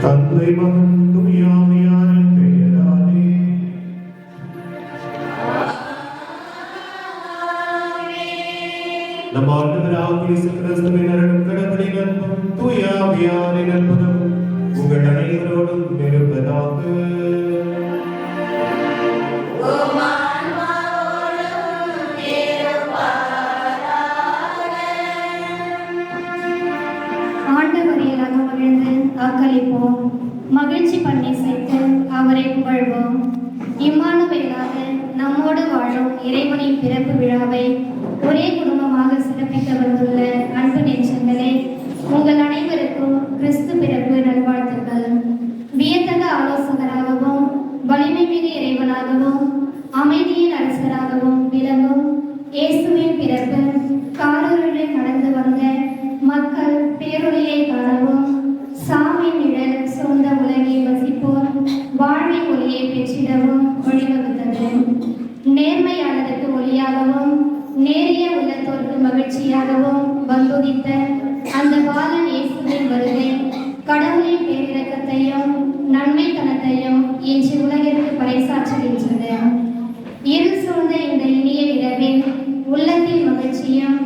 தந்தை மகன் தூயாவியாரின் பெயராலே. நம் ஆண்டவராகிய இயேசு கிறிஸ்துவின் அருளும் கடவுளின் அன்பும் தூயாவியாரின் அற்புதமும் உங்கள் அனைவரோடும் இருப்பதாக. அக்களிப்போம், மகிழ்ச்சி பண்ணி சேர்த்து அவரை புகழ்வோம். இம்மானுவேலாக நம்மோடு வாழும் இறைவனின் பிறப்பு விழாவை ஒரே குடும்பமாக சிறப்பிக்க வந்துள்ள அன்பு நெஞ்சங்களே, உங்கள் அனைவருக்கும் கிறிஸ்து பிறப்பு நல்வாழ்த்துக்கள். வியத்தக ஆலோசகராகவும் வலிமை மிகு இறைவனாகவும் அமைதியின் அரசராகவும் விளங்கும் இயேசுவின் பிறப்பு காரருளில் நடந்து வந்த மக்கள் பேரொழியை காணவும், சாமின் நிழல் சொந்த உலகில் வசிப்போர் வாழ்வின் ஒளியை பெற்றிடவும் வழிவகுத்தது. நேர்மையானதற்கு ஒளியாகவும் நேரிய உள்ளத்தோருக்கு மகிழ்ச்சியாகவும் வந்துதித்த அந்த பாலன் இயேசுவின் வருகை கடவுளின் பேரிரக்கத்தையும் நன்மைத்தனத்தையும் இன்று உலகிற்கு பறைசாற்றுகின்றது. இருள் சூழ்ந்த இந்த இனிய இரவில் உள்ளத்தில் மகிழ்ச்சியும்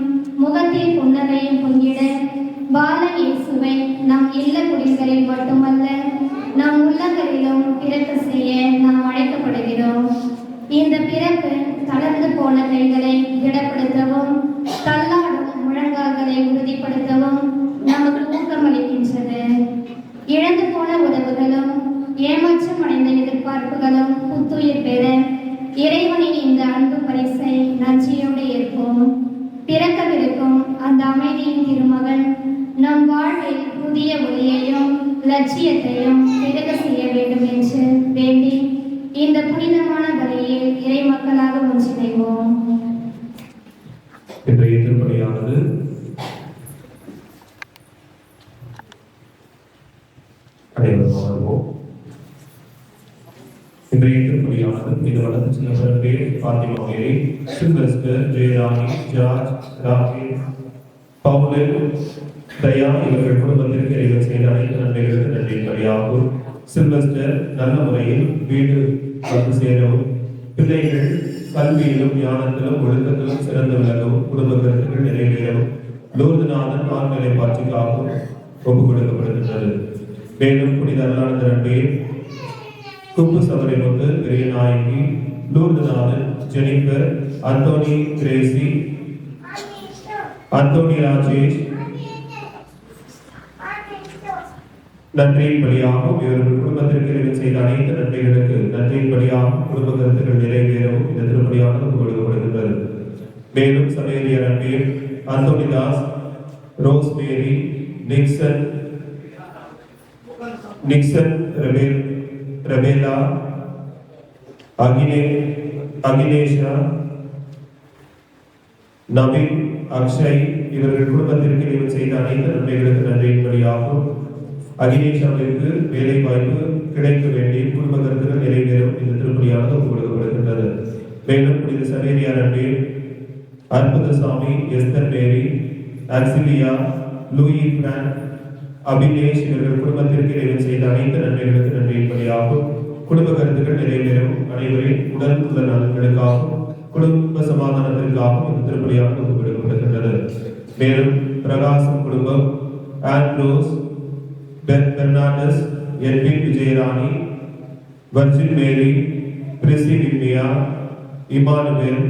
முகத்தில் புன்னகையும் பொங்கிட பாலன் இயேசுவை நம் இல்ல குடில்களில் மட்டுமல்ல, நம் உள்ளங்களிலும் பிறக்க செய்ய நாம் அழைக்கப்படுகிறோம். இந்த பிறப்பு தளர்ந்து போன கைகளை திடப்படுத்தவும், தள்ளாடும் முழங்கால்களை உறுதிப்படுத்தவும் நமக்கு ஊக்கமளிக்கின்றது. இழந்து போன உறவுகளும் ஏமாற்றம் அடைந்த எதிர்பார்ப்புகளும் புத்துயிர் பெற இறைவனின் இந்த அன்பு பரிசை நன்றியோடு ஏற்போம். பிறக்கவிருக்கும் அந்த அமைதியின் திருமகன் நம் வாழ்வில் புதிய ஒளியையும் லட்சியத்தையும் பெருக செய்ய வேண்டும் என்று வேண்டி இந்த புனிதமான பலியில் இறை மக்களாக ஒன்றிணைவோம். இன்றைய திருப்பலியானது இன்றைய திருப்பலியானது இது வளர்ந்து சில பேர் பாத்திமா மேரி, சில்வஸ்டர், ஜெயராணி, ஜார்ஜ், ராகேஷ், பவுல், தயா இவர்கள் குடும்பத்திற்கு இறைவன் செய்த அனைத்து நன்மைகளுக்கு நன்றி பலியாகும். சில்வஸ்டர் நல்ல முறையில் வீடு வந்து சேரவும், பிள்ளைகள் கல்வியிலும் ஞானத்திலும் ஒழுக்கத்திலும் சிறந்து விளங்கவும், குடும்ப கருத்துக்கள் நிறைவேறவும் லூர்துநாதன் ஆண்களை பாட்சிக்காகவும் ஒப்புக் கொடுக்கப்படுகின்றது. மேலும் புனித அருளானந்த நன்மையை குப்பு சபரின் வந்து Periyanayaki, Lourdunathan, Jennifer, Anthony Gracy, Anthony Rajesh நன்றியின் பலியாகவும் இவர்கள் குடும்பத்திற்கு இறைவன் செய்த அனைத்து நன்மைகளுக்கு நன்றியின் பலியாகவும் குடும்ப கருத்துக்கள் நிறைவேறவும் இந்த திருப்பலியானது கொடுக்கப்படுகின்றது. மேலும் சமேலிய நன்மையில் அந்தோனிதாஸ், ரோஸ்மேரி, நிக்சன் ரெபேலா, அகிலேஷா, நவீன், அக்ஷய் இவர்கள் குடும்பத்திற்கு இறைவன் செய்த அனைத்து நன்மைகளுக்கு நன்றியின் பலியாகவும் அகிலேஷாவிற்கு வேலை வாய்ப்பு கிடைக்க வேண்டிய குடும்ப கருத்துக்கள் நிறைவேறும் இந்த திருப்பலியானது கொடுக்கப்படுகின்றது. மேலும் புனித சவேரியா நன்மையில் அற்புதசாமி, எஸ்தர் மேரி, ஆக்சிலியா, லூயி பிரான், அபினேஷ் இவர்கள் குடும்பத்திற்கு இறைவன் செய்த அனைத்து நன்மைகளுக்கு நன்றியின் பலியாகும் குடும்ப கருத்துக்கள் நிறைவேறும் அனைவரின் உடல் உள்ள நலன்களுக்காகவும் குடும்ப சமாதானத்திற்காகவும் இந்த திருப்பலியானது கொடுக்கப்படுகின்றது. மேலும் பிரகாசம் குடும்பம் Andros, Fernandes, Edwin Vijayarani, Virgin Mary, பிரிசி வின்மியா, இமானுவேல்,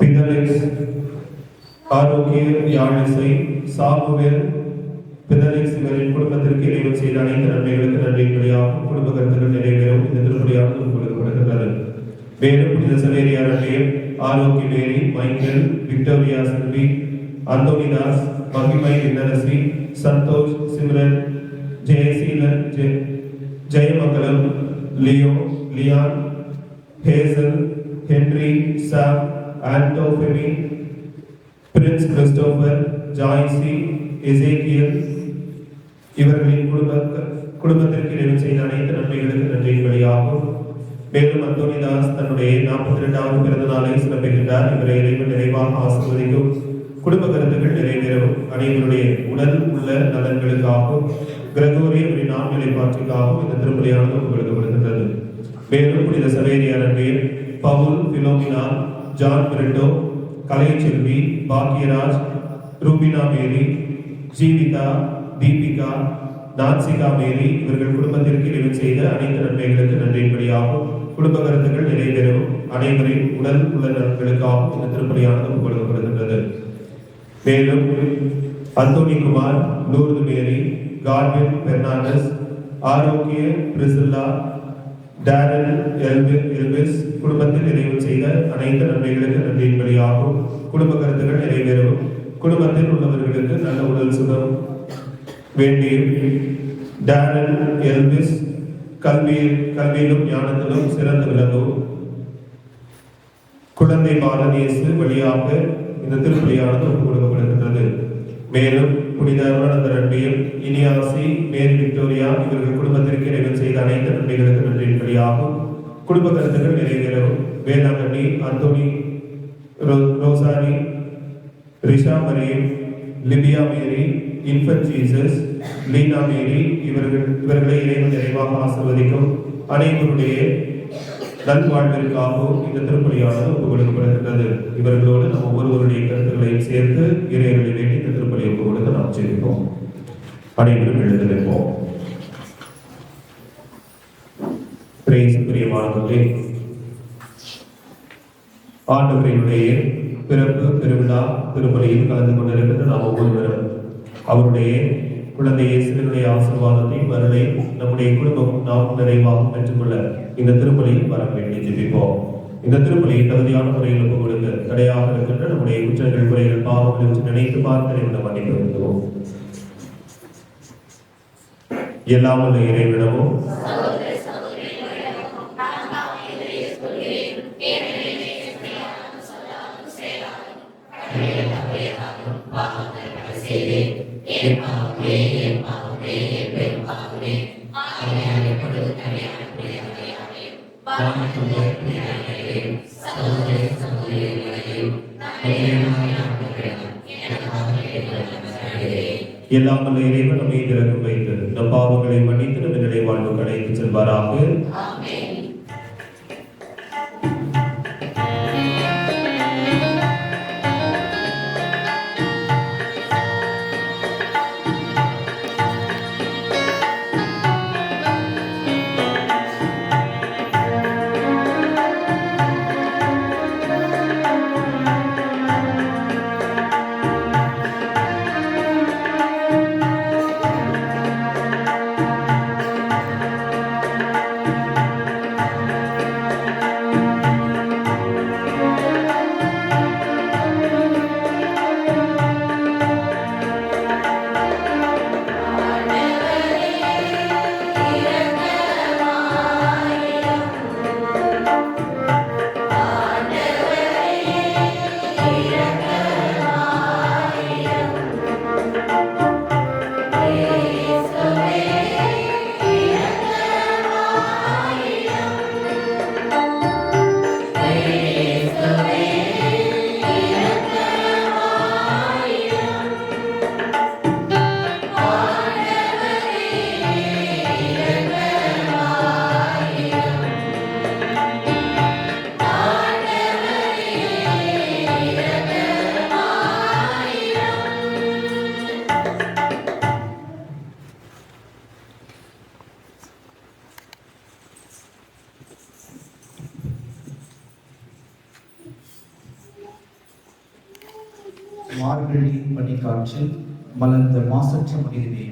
பிதலிக்ஸ், ஆரோக்கிய யாழிசை, சாமுவேல், பிதலிக்ஸ் இவரின் குடும்பத்திற்கு இறைவன் செய்த அனைத்து நன்மைகளுக்கு நன்றியின் பலியாகவும் குடும்ப கருத்துக்கள் நிறைவேறும் இந்த திருப்பலியானது கொடுக்கப்படுகின்றது. மேலும் புனித சவேரியா நன்மையில் ஆரோக்கிய மேரி, மைக்கேல், விக்டோரியா செல்வி, அந்தோனிதாஸ், மகிமை விண்ணரசி, சந்தோஷ், சிம்ரன், ஜெயசீலன், ஜெயமங்கலம், லியோ, லியான், ஹேசல், ஹென்றி, சாம், ஆண்டோஃபெமி, பிரின்ஸ் கிறிஸ்டோபர், ஜாய்சி, எசேக்கியல் இவர்களின் குடும்பத்திற்கு இறைவன் செய்த அனைத்து நன்மைகளுக்கு நன்றியின் பலியாகும். மேலும் அந்தோனிதாஸ் தன்னுடைய 42வது பிறந்த நாளை சிறப்பிக்கின்றார். இவரை இறைவன் நிறைவாக ஆசீர்வதிக்கும். குடும்ப கருத்துக்கள் நிறைவேறவும் அனைவருடைய உடல் உள்ள நலன்களுக்காகவும் கிரகோரிய நான்களை பாற்றிக்காகவும் இந்த திருப்பலியானது ஒப்புக்கொடுக்கப்படுகின்றது. மேலும் புனித சவேரியார் அன்பில் பவுல், பிலோமினா, ஜான் பிரிட்டோ, கலைச்செல்வி, பாக்கியராஜ், ரூபினா மேரி, ஜீவிதா, தீபிகா, நான்சிகா மேரி இவர்கள் குடும்பத்திற்கு இறைவன் செய்த அனைத்து நன்மைகளுக்கு நன்றியின்படியாகவும் குடும்ப கருத்துக்கள் நிறைவேறவும் அனைவரின் உடல் உள்ள நலன்களுக்காகவும் இந்த திருப்பலியானது ஒப்புக்கொடுக்கப்படுகின்றது. மேலும் அந்தோனி குமார், லூர்து மேரி, கார்வின் பெர்னாண்டஸ், ஆரோக்கிய பிரிசில்லா, டேரல் எல்விஸ் குடும்பத்தில் இறைவன் செய்த அனைத்து நன்மைகளுக்கு நன்றியின்படியாகவும் குடும்ப கருத்துக்கள் நிறைவேறவும் குடும்பத்தில் உள்ளவர்களுக்கு நல்ல உடல் சுகம் வேண்டியும் டேரல் எல்விஸ் கல்வியிலும் ஞானத்திலும் சிறந்து விளங்கவும் குழந்தை பாலநேசு வழியாக இந்த திருப்பலியானது ஒப்புக் கொடுக்கப்படுகின்றது. மேலும் புனித அருளானந்தர் அன்பியும் இனியாசி, மேரி விக்டோரியா இவர்கள் குடும்பத்திற்கு இறைவன் செய்த அனைத்து நன்மைகளுக்கு நன்றியின்படியாகவும் குடும்ப கருத்துக்கள் நிறைவேறவும் வேளாங்கண்ணி, அந்தோனி, ரோசாரி, ரிஷா மரியம், லிபியா மேரி, இன்ஃபன்ட் ஜீசஸ், லீனா மேரி இவர்களை இறைவன் நிறைவாக ஆசிர்வதிக்கும் அனைவருடைய நல்வாழ்விற்காகவும் இந்த திருப்பலியானது ஒப்புக் கொடுக்கப்படுகின்றது. இவர்களோடு நம் ஒவ்வொருவருடைய கருத்துக்களையும் சேர்த்து இறைவனை வேண்டி இந்த திருப்பலியை ஒப்புக் கொடுக்க நாம் செய்திருக்கோம். அனைவரும் எழுந்து நிற்போம். பிரியமானவர்களே, ஆண்டவரினுடைய பிறப்பு பெருவிழா திருப்பலியில் கலந்து கொண்டிருக்கின்ற நாம் ஒவ்வொருவரும் அவருடைய குழந்தை இயேசுவினுடைய ஆசீர்வாதத்தையும் அருளை நம்முடைய குடும்பம் நாம் நிறைவாக பெற்றுக்கொள்ள இந்த திருப்பலியில் வர வேண்டி ஜெபிப்போம். இந்த திருப்பலியை தகுதியான முறையில் ஒப்புக் கொடுக்க தடையாக இருக்கின்ற நம்முடைய குற்றங்கள், குறைகள், பாவங்கள் நினைத்து பார்த்து மன்னிப்பு வேண்டுவோம். எல்லாம் உள்ள இறைவனமும் எல்லாம் வல்ல இறைவன் நம்மை திறக்கும் வைத்து நம் பாவங்களை மன்னித்து நம்ம நிலை வாழ்வு அழைத்து செல்வாராக. மார்கழி பனிக்காற்றில் மலர்ந்த மாசற்ற மனிதனே,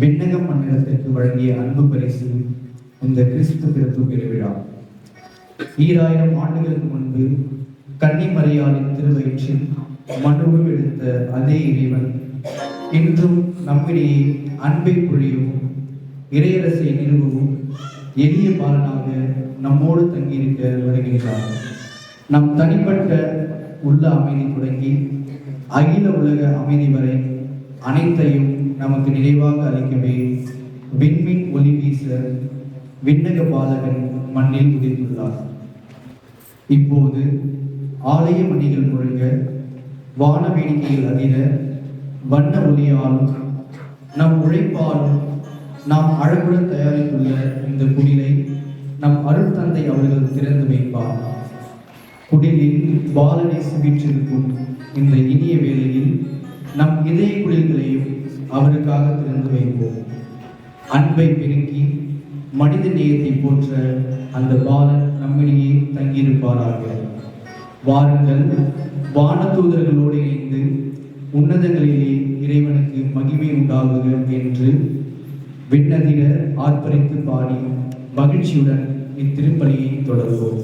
விண்ணகம் மன்னிடத்திற்கு வழங்கிய அன்பு பரிசு இந்த கிறிஸ்து பிறப்பு பெருவிழா. 2000 ஆண்டுகளுக்கு முன்பு கன்னிமரியாளின் திருவயிற்றில் மனுவு எடுத்த அதே இறைவன் இன்றும் நம்மிடையே அன்பை பொழியவும் இறையரசை நிறுவவும் எளிய பாலனாக நம்மோடு தங்கியிருக்க வருகின்றார். நம் தனிப்பட்ட உள்ள அமைதி தொடங்கி அகில உலக அமைதி வரை அனைத்தையும் நமக்கு நிறைவாக அளிக்கவே விண்மின் ஒளி வீச விண்ணக பாலகன் மண்ணில் உதிர்ந்துள்ளார். இப்போது ஆலய மணிகள் முழங்க வான வேடிக்கையில் அதிர வண்ண ஒளியாலும் நம் உழைப்பாலும் நாம் அழகுற தயாரித்துள்ள இந்த குடிலை நம் அருட்தந்தை அவர்கள் திறந்து வைப்பார். குடிலில் பாலநேச வீற்றிருக்கும் இந்த இனிய வேளையில் நம் இதய குடில்களையும் அவருக்காக திறந்து வைப்போம். அன்பை பெருக்கி மனித நேயத்தை போற்ற அந்த பாலன் நம்மிடையே தங்கியிருப்பாராக. வாருங்கள், வானதூதர்களோடு இணைந்து உன்னதங்களிலே இறைவனுக்கு மகிமை உண்டாகுக என்று விண்ணதிர ஆர்ப்பரித்து பாடி மகிழ்ச்சியுடன் இத்திருப்பலியை தொடர்வோம்.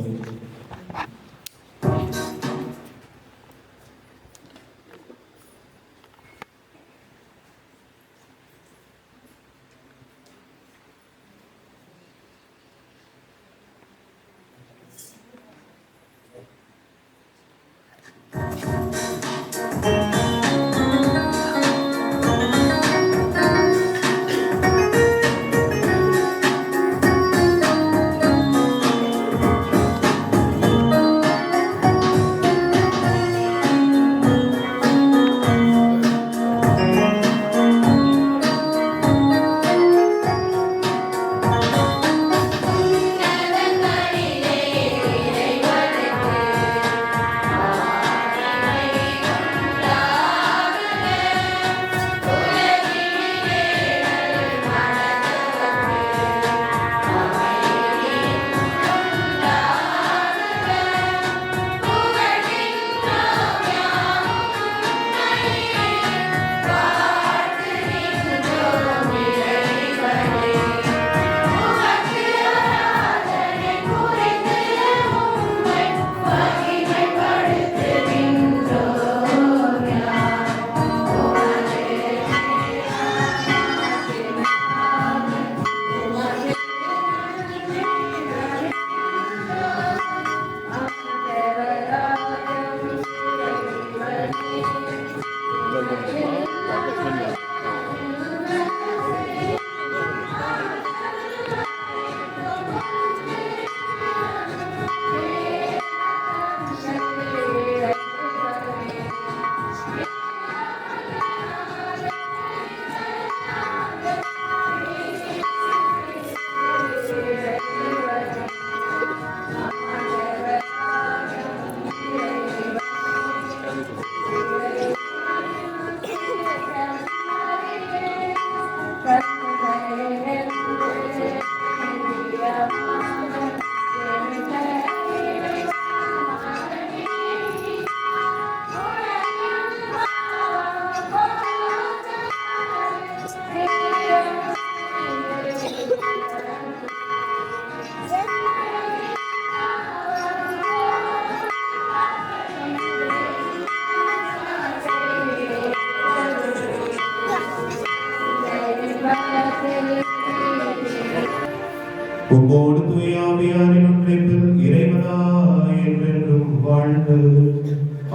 உம்மோடு தூயாவியாரின் ஒன்றைப்பில் இறைவனாய் என்றென்றும் வாழ்ந்து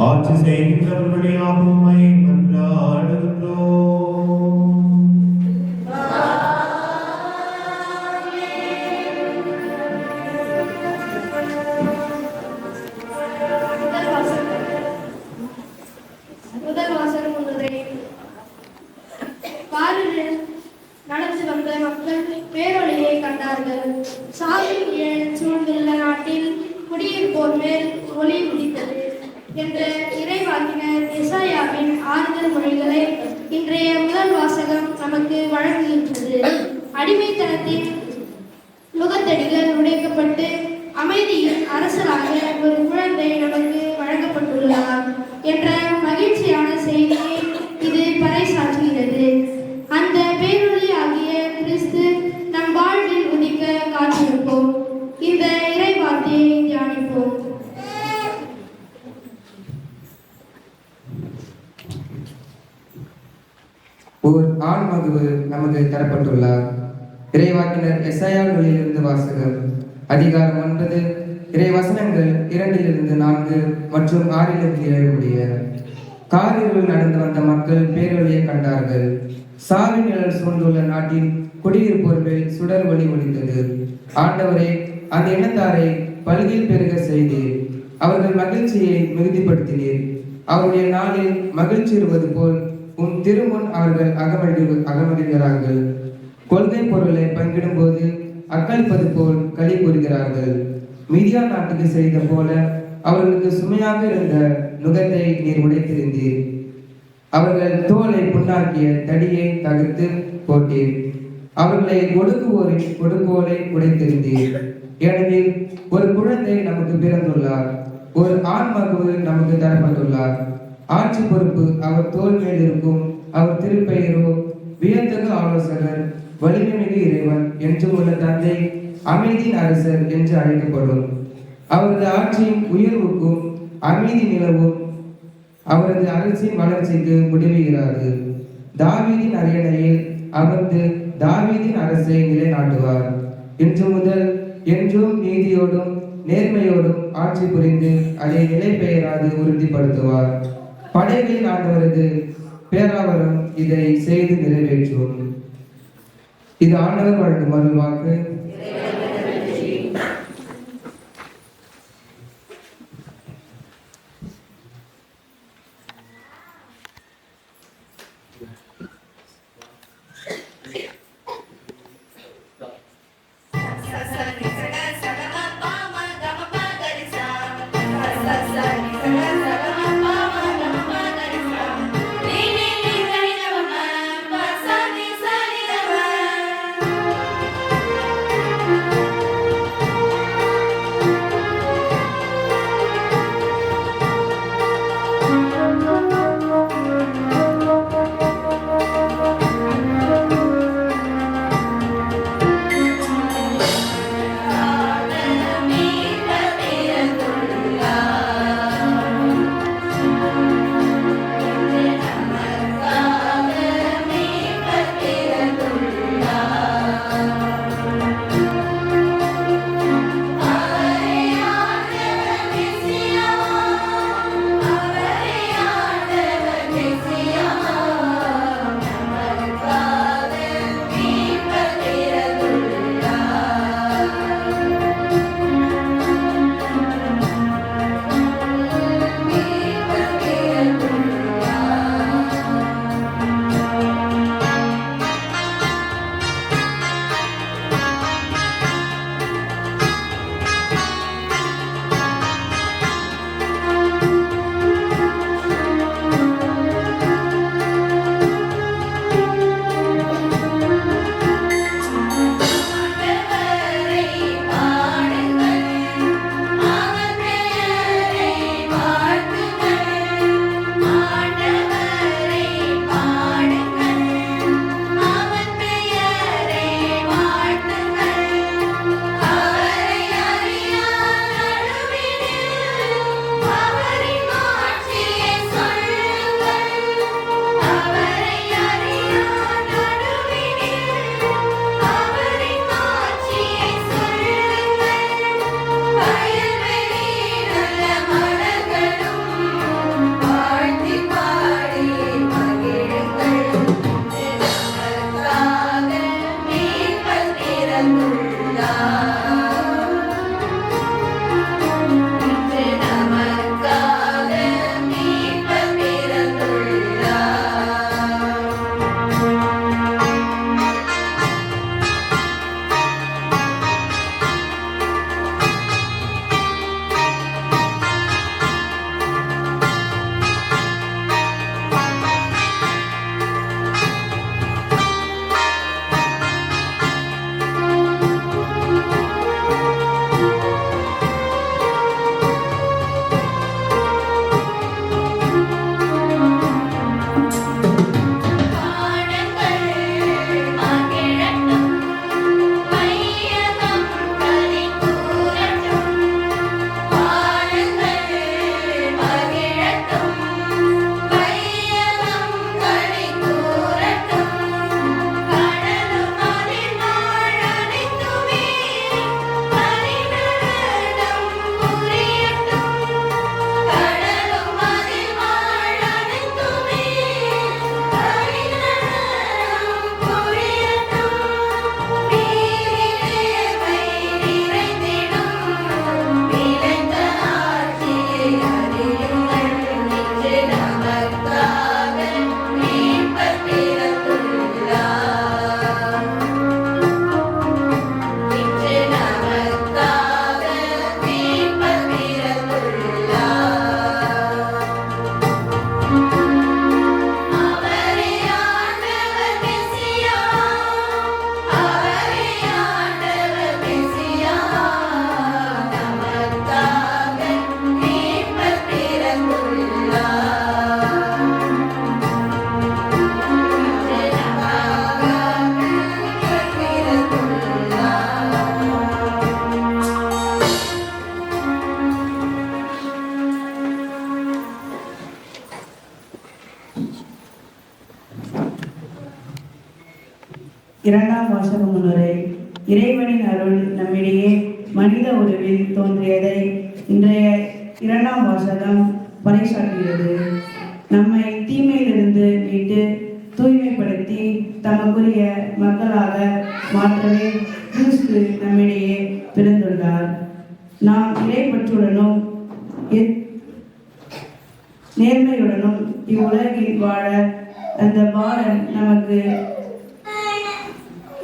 ஆட்சி செய்கின்றவர்களாக உம்மை மன்றாடுகின்றோம். முதல் வாசகம் ஒன்றை பாரில் நடந்து வந்த மக்கள் பேரொளியை கண்டார்கள். சாவின் நிழல் சூழ்ந்துள்ள நாட்டில் குடியிருப்போர் மேல் ஒளி உதித்தது என்ற இறைவாக்கினர் எசாயாவின் ஆறுதல் மொழிகளை இன்றைய முதல் வாசகம் நமக்கு வழங்குகின்றது. அடிமைத்தனத்தின் முகத்தடிகள் உடைக்கப்பட்டு அமைதியின் அரசராக ஒரு குழந்தை நமக்கு வழங்கப்பட்டுள்ளார் என்ற மகிழ்ச்சியான செய்தியை இது பறைசாற்றுகிறது. அந்த பேரொளி ஆகிய கிறிஸ்து நம் வாழ்வில் உதிக்க காத்திருப்போம். இந்த இறைவார்த்தையை தியானிப்போம். ஓர் ஆண்மகவு நமக்கு தரப்பட்டுள்ளார். இறைவாக்கினர் எசாயா நூலிலிருந்து வாசகம். அதிகாரம் 9 இறைவசனங்கள் 2-4 மற்றும் 6-7 உடைய. காரிருள் நடந்து வந்த மக்கள் பேரொளியை கண்டார்கள். சாவின் நிழல் சூழ்ந்துள்ள நாட்டில் குடியிருப்போர் மேல் சுடர் ஒளி ஒளித்தது. ஆண்டவரே, அந்த இனத்தாரை பல்கில் பெருக செய்து அவர்கள் மகிழ்ச்சியை மிகுதிப்படுத்தினீர். அவருடைய நாளில் மகிழ்ச்சி இருப்பது போல் உம் திருமுன் அவர்கள் அகமகிழ்கிறார்கள். கொள்கை பொருளை பங்கிடும் போது அக்களிப்பது போல் களி கூறுகிறார்கள். மீதியா நாட்டுக்கு செய்த போல அவர்களுக்கு சுமையாக இருந்த நுகத்தை நீர் உடைத்திருந்தீர். அவர்கள் தோலை புண்ணாக்கிய தடியை தகர்த்து போட்டீர். அவர்களை கொடுக்கோலை உடைத்திருந்தீர். ஏனெனில் ஒரு குழந்தை நமக்கு பிறந்துள்ளார், ஒரு ஆண் மகவு நமக்கு தரப்பட்டுள்ளார். ஆட்சி பொறுப்பு அவர் தோல் மேல் இருக்கும். அவர் திருப்பெயரோ வியத்தகு ஆலோசகர், வலிமை மிகு இறைவன் என்று உள்ள தந்தை, அமைதியின் அரசர் என்று அழைக்கப்படும். அவரது ஆட்சியின் உயர்வுக்கும் அமைதி நிலவும். அவரது அரசின் வளர்ச்சிக்கு முடிவுகிறாரு. தாவீதின் அரியணையில் அமர்ந்து தாவீதின் அரசை நிலைநாட்டுவார். இன்று முதல் என்றும் நீதியோடும் நேர்மையோடும் ஆட்சி புரிந்து அதை நிலை பெயராது உறுதிப்படுத்துவார். படைகளின் ஆண்டவரது பேராவரம் இதை செய்து நிறைவேற்றும். இது ஆண்டவர் வழங்கும் அருள்வாக்கு. இரண்டாம் வாசக முன்னுரை. இறைவனின் அருள் நம்மிடையே மனித உருவில் தோன்றியதை இன்றைய இரண்டாம் வாசகம் பறைசாற்றுகிறது. நம்மை தீமையிலிருந்து மீட்டு தூய்மைப்படுத்தி தமக்குரிய மக்களாக மாற்றவே கிறிஸ்து நம்மிடையே பிறந்துள்ளார். நாம் இறைப்பற்றுடனும் நேர்மையுடனும் இவ்வுலகில் வாழ அந்த பாலன் நமக்கு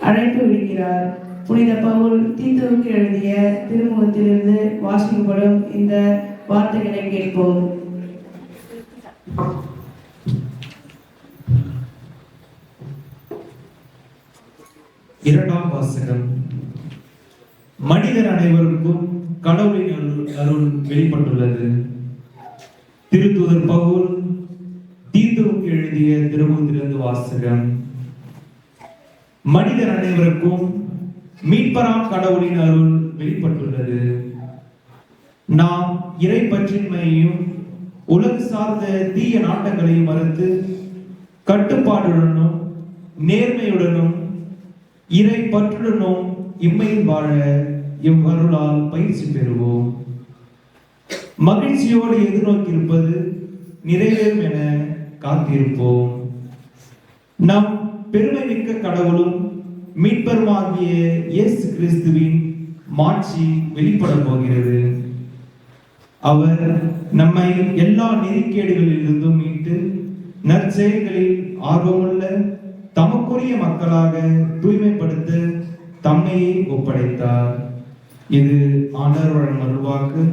அழைப்பு விடுக்கிறார். புனித பவுல் தீத்துவுக்கு எழுதிய திருமுகத்திலிருந்து வாசிக்கப்படும் இந்த வார்த்தைகளை கேட்போம். இரண்டாம் வாசகம். மனிதர் அனைவருக்கும் கடவுளின் அருள் வெளிப்பட்டுள்ளது. திருத்தூதர் பவுல் தீத்துவுக்கு எழுதிய திருமுகத்திலிருந்து வாசகம். மனிதர் அனைவருக்கும் மீட்பராம் கடவுளின் அருள் வெளிப்பட்டுள்ளது. நாம் இறை பற்றின்மையையும் உலக சார்ந்த தீய நாட்டங்களையும் மறுத்து கட்டுப்பாடுடனும் நேர்மையுடனும் இறை பற்றுடனும் இம்மையில் வாழ இவ்வருளால் பயிற்சி பெறுவோம். மகிழ்ச்சியோடு எதிர்நோக்கியிருப்பது நிறைவேறும் என காத்திருப்போம். நம் பெருமை மிக்க கடவுளும் மீட்பருமாகிய இயேசு கிறிஸ்துவின் மாட்சி வெளிப்பட போகிறது. அவர் நம்மை எல்லா நெறிக்கேடுகளிலிருந்தும் மீட்டு நற்செயல்களில் ஆர்வமுள்ள தமக்குரிய மக்களாக தூய்மைப்படுத்த தம்மையே ஒப்படைத்தார். இது ஆண்டவர் மருள்வாக்கு.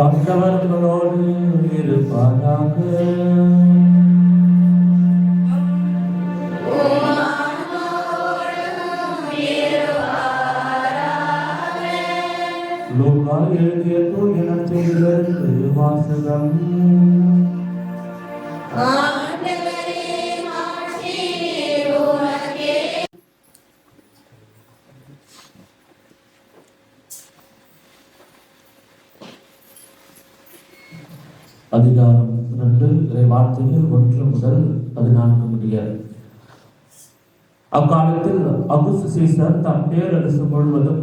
ஆண்டவர்களோடு இருப்பாராக. லூக்கா எழுதிய தூய நற்செய்தியிலிருந்து வாசகம். அதிகாரம் 2 இறை வார்த்தைகள் 1 முதல் 14 முடிய. அக்காலத்தில் அகுஸ்து சீசர் தம் பேரரசு முழுவதும்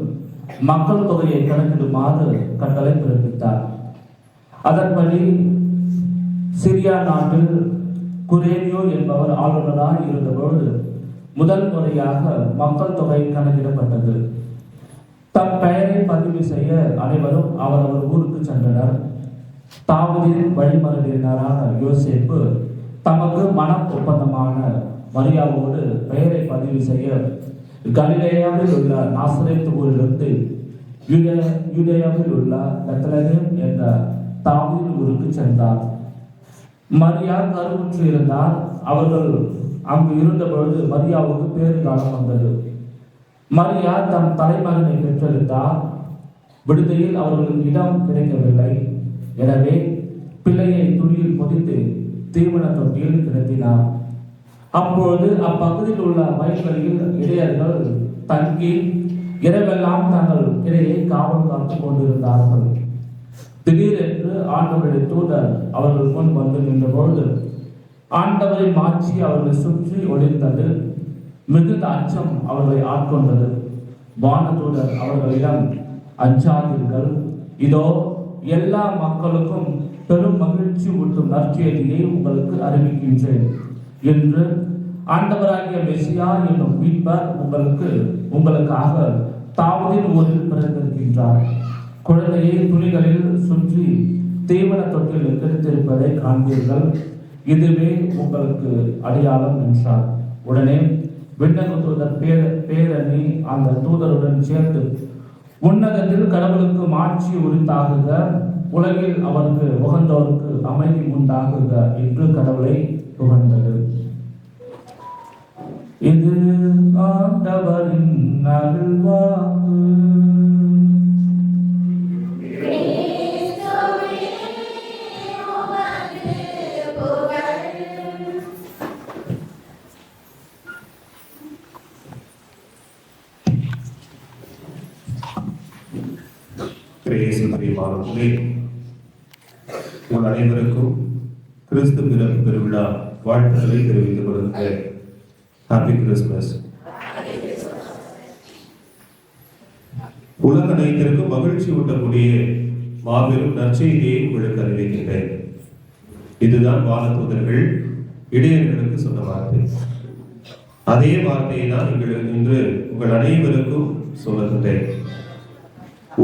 மக்கள் தொகையை கணக்கிடுமாறு கட்டளை பிறப்பித்தார். அதன்படி சிரியா நாட்டில் குரேனியோ என்பவர் ஆளுநராய் இருந்தபோது முதல் முறையாக மக்கள் தொகை கணக்கிடப்பட்டது. தம் பெயரை பதிவு செய்ய அனைவரும் அவரவர் ஊருக்கு சென்றனர். தாவீதின் வழிமரபினரான யோசேப்பு தமக்கு மனம் ஒப்பந்தமான மரியாவோடு பெயரை பதிவு செய்ய கலிலேயாவில் உள்ள நாசரேத்து ஊரிலிருந்து யூதேயாவில் உள்ள பெத்லகேம் என்ற தாவீது ஊருக்கு சென்றார். மரியா கருவுற்று இருந்தார். அவர்கள் அங்கு இருந்தபொழுது மரியாவுக்கு பேறு காலம் வந்தது. மரியா தம் தலைமகனை பெற்றெடுத்தார். விடுதியில் அவர்களுக்கு இடம் கிடைக்கவில்லை. எனவே பிள்ளையை துணியில் பொதித்து தீவன தொட்டியில் கிடத்தினார். அப்பொழுது அப்பகுதியில் உள்ள வயல்வெளியில் இடையர்கள் தங்கி இரவெல்லாம் தங்கள் இடையை காவல் காத்துக் கொண்டிருந்தார்கள். திடீரென்று ஆண்டவருடைய தூதர் அவர்கள் முன் வந்து நின்றபொழுது ஆண்டவரின் மாட்சி அவர்களை சுற்றி ஒளிர்ந்தது. மிகுந்த அச்சம் அவர்களை ஆட்கொண்டது. வானதூதர் அவர்களிடம், அஞ்சாதீர்கள், இதோ எல்லா மக்களுக்கும் பெரும் மகிழ்ச்சி ஊட்டும் நற்செய்தியை உங்களுக்கு அறிவிக்கின்றேன் என்று ஆண்டவராகிய மெசியா என்னும் மீட்பர் உங்களுக்காக தாவீதின் ஊரில் பிறந்திருக்கின்றார். குழந்தையை துணிகளில் சுற்றி தீவன தொட்டில் கிடைத்திருப்பதை காண்பீர்கள். இதுவே உங்களுக்கு அடையாளம் என்றார். உடனே விண்ணக தூதர் பேரணி அந்த தூதருடன் சேர்ந்து, உன்னதத்தில் கடவுளுக்கு மாட்சி உரித்தாகுக, உலகில் அவருக்கு உகந்தோருக்கு அமைதி உண்டாகுக என்று கடவுளை புகழ்ந்தது. இது ஆண்டவரின் அருள்வாக்கு. உங்கள் அனைவருக்கும் கிறிஸ்து பிறப்பு பெருவிழா வாழ்த்துக்களை தெரிவித்துக் கொள்கிறேன். Happy Christmas. உலக அனைத்திற்கும் மகிழ்ச்சி ஊட்டக்கூடிய மாபெரும் நற்செய்தியை உங்களுக்கு அறிவிக்கின்றேன். இதுதான் வானதூதர்கள் இடையர்களுக்கு சொன்ன வார்த்தை. அதே வார்த்தையை தான் இன்று உங்கள் அனைவருக்கும் சொல்லுகின்றேன்.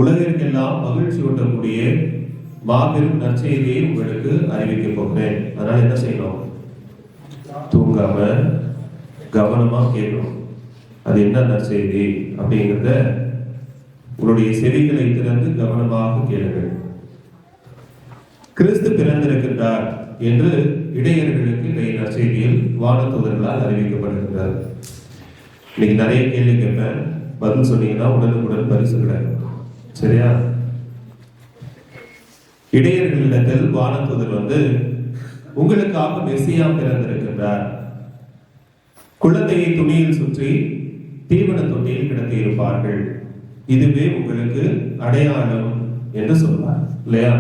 உலகிற்கெல்லாம் மகிழ்ச்சி ஊட்டக்கூடிய மாபெரும் நற்செய்தியை உங்களுக்கு அறிவிக்க போகிறேன். அதனால என்ன செய்யணும்? தூங்காம கவனமா கேட்கணும். அது என்ன நற்செய்தி அப்படிங்கிறத உங்களுடைய செவிகளை திறந்து கவனமாக கேளுங்கள். கிறிஸ்து பிறந்திருக்கின்றார் என்று இடையர்களுக்கு இன்றைய நற்செய்தியில் வானதூதர்களால் அறிவிக்கப்படுகின்றார். இன்னைக்கு நிறைய கேள்வி கேட்பேன், பதில் சொன்னீங்கன்னா உடனுக்குடன் பரிசு கிடைக்கும். சரியா? இடையர்களிடத்தில் வானதூதர் வந்து, உங்களுக்காக மெசியா பிறந்திருக்கின்றார், குழந்தையை துணியில் சுற்றி தீவன தொட்டியில் கிடத்தி இருப்பார்கள், இதுவே உங்களுக்கு அடையாளம் என்று சொல்வார். இல்லையா?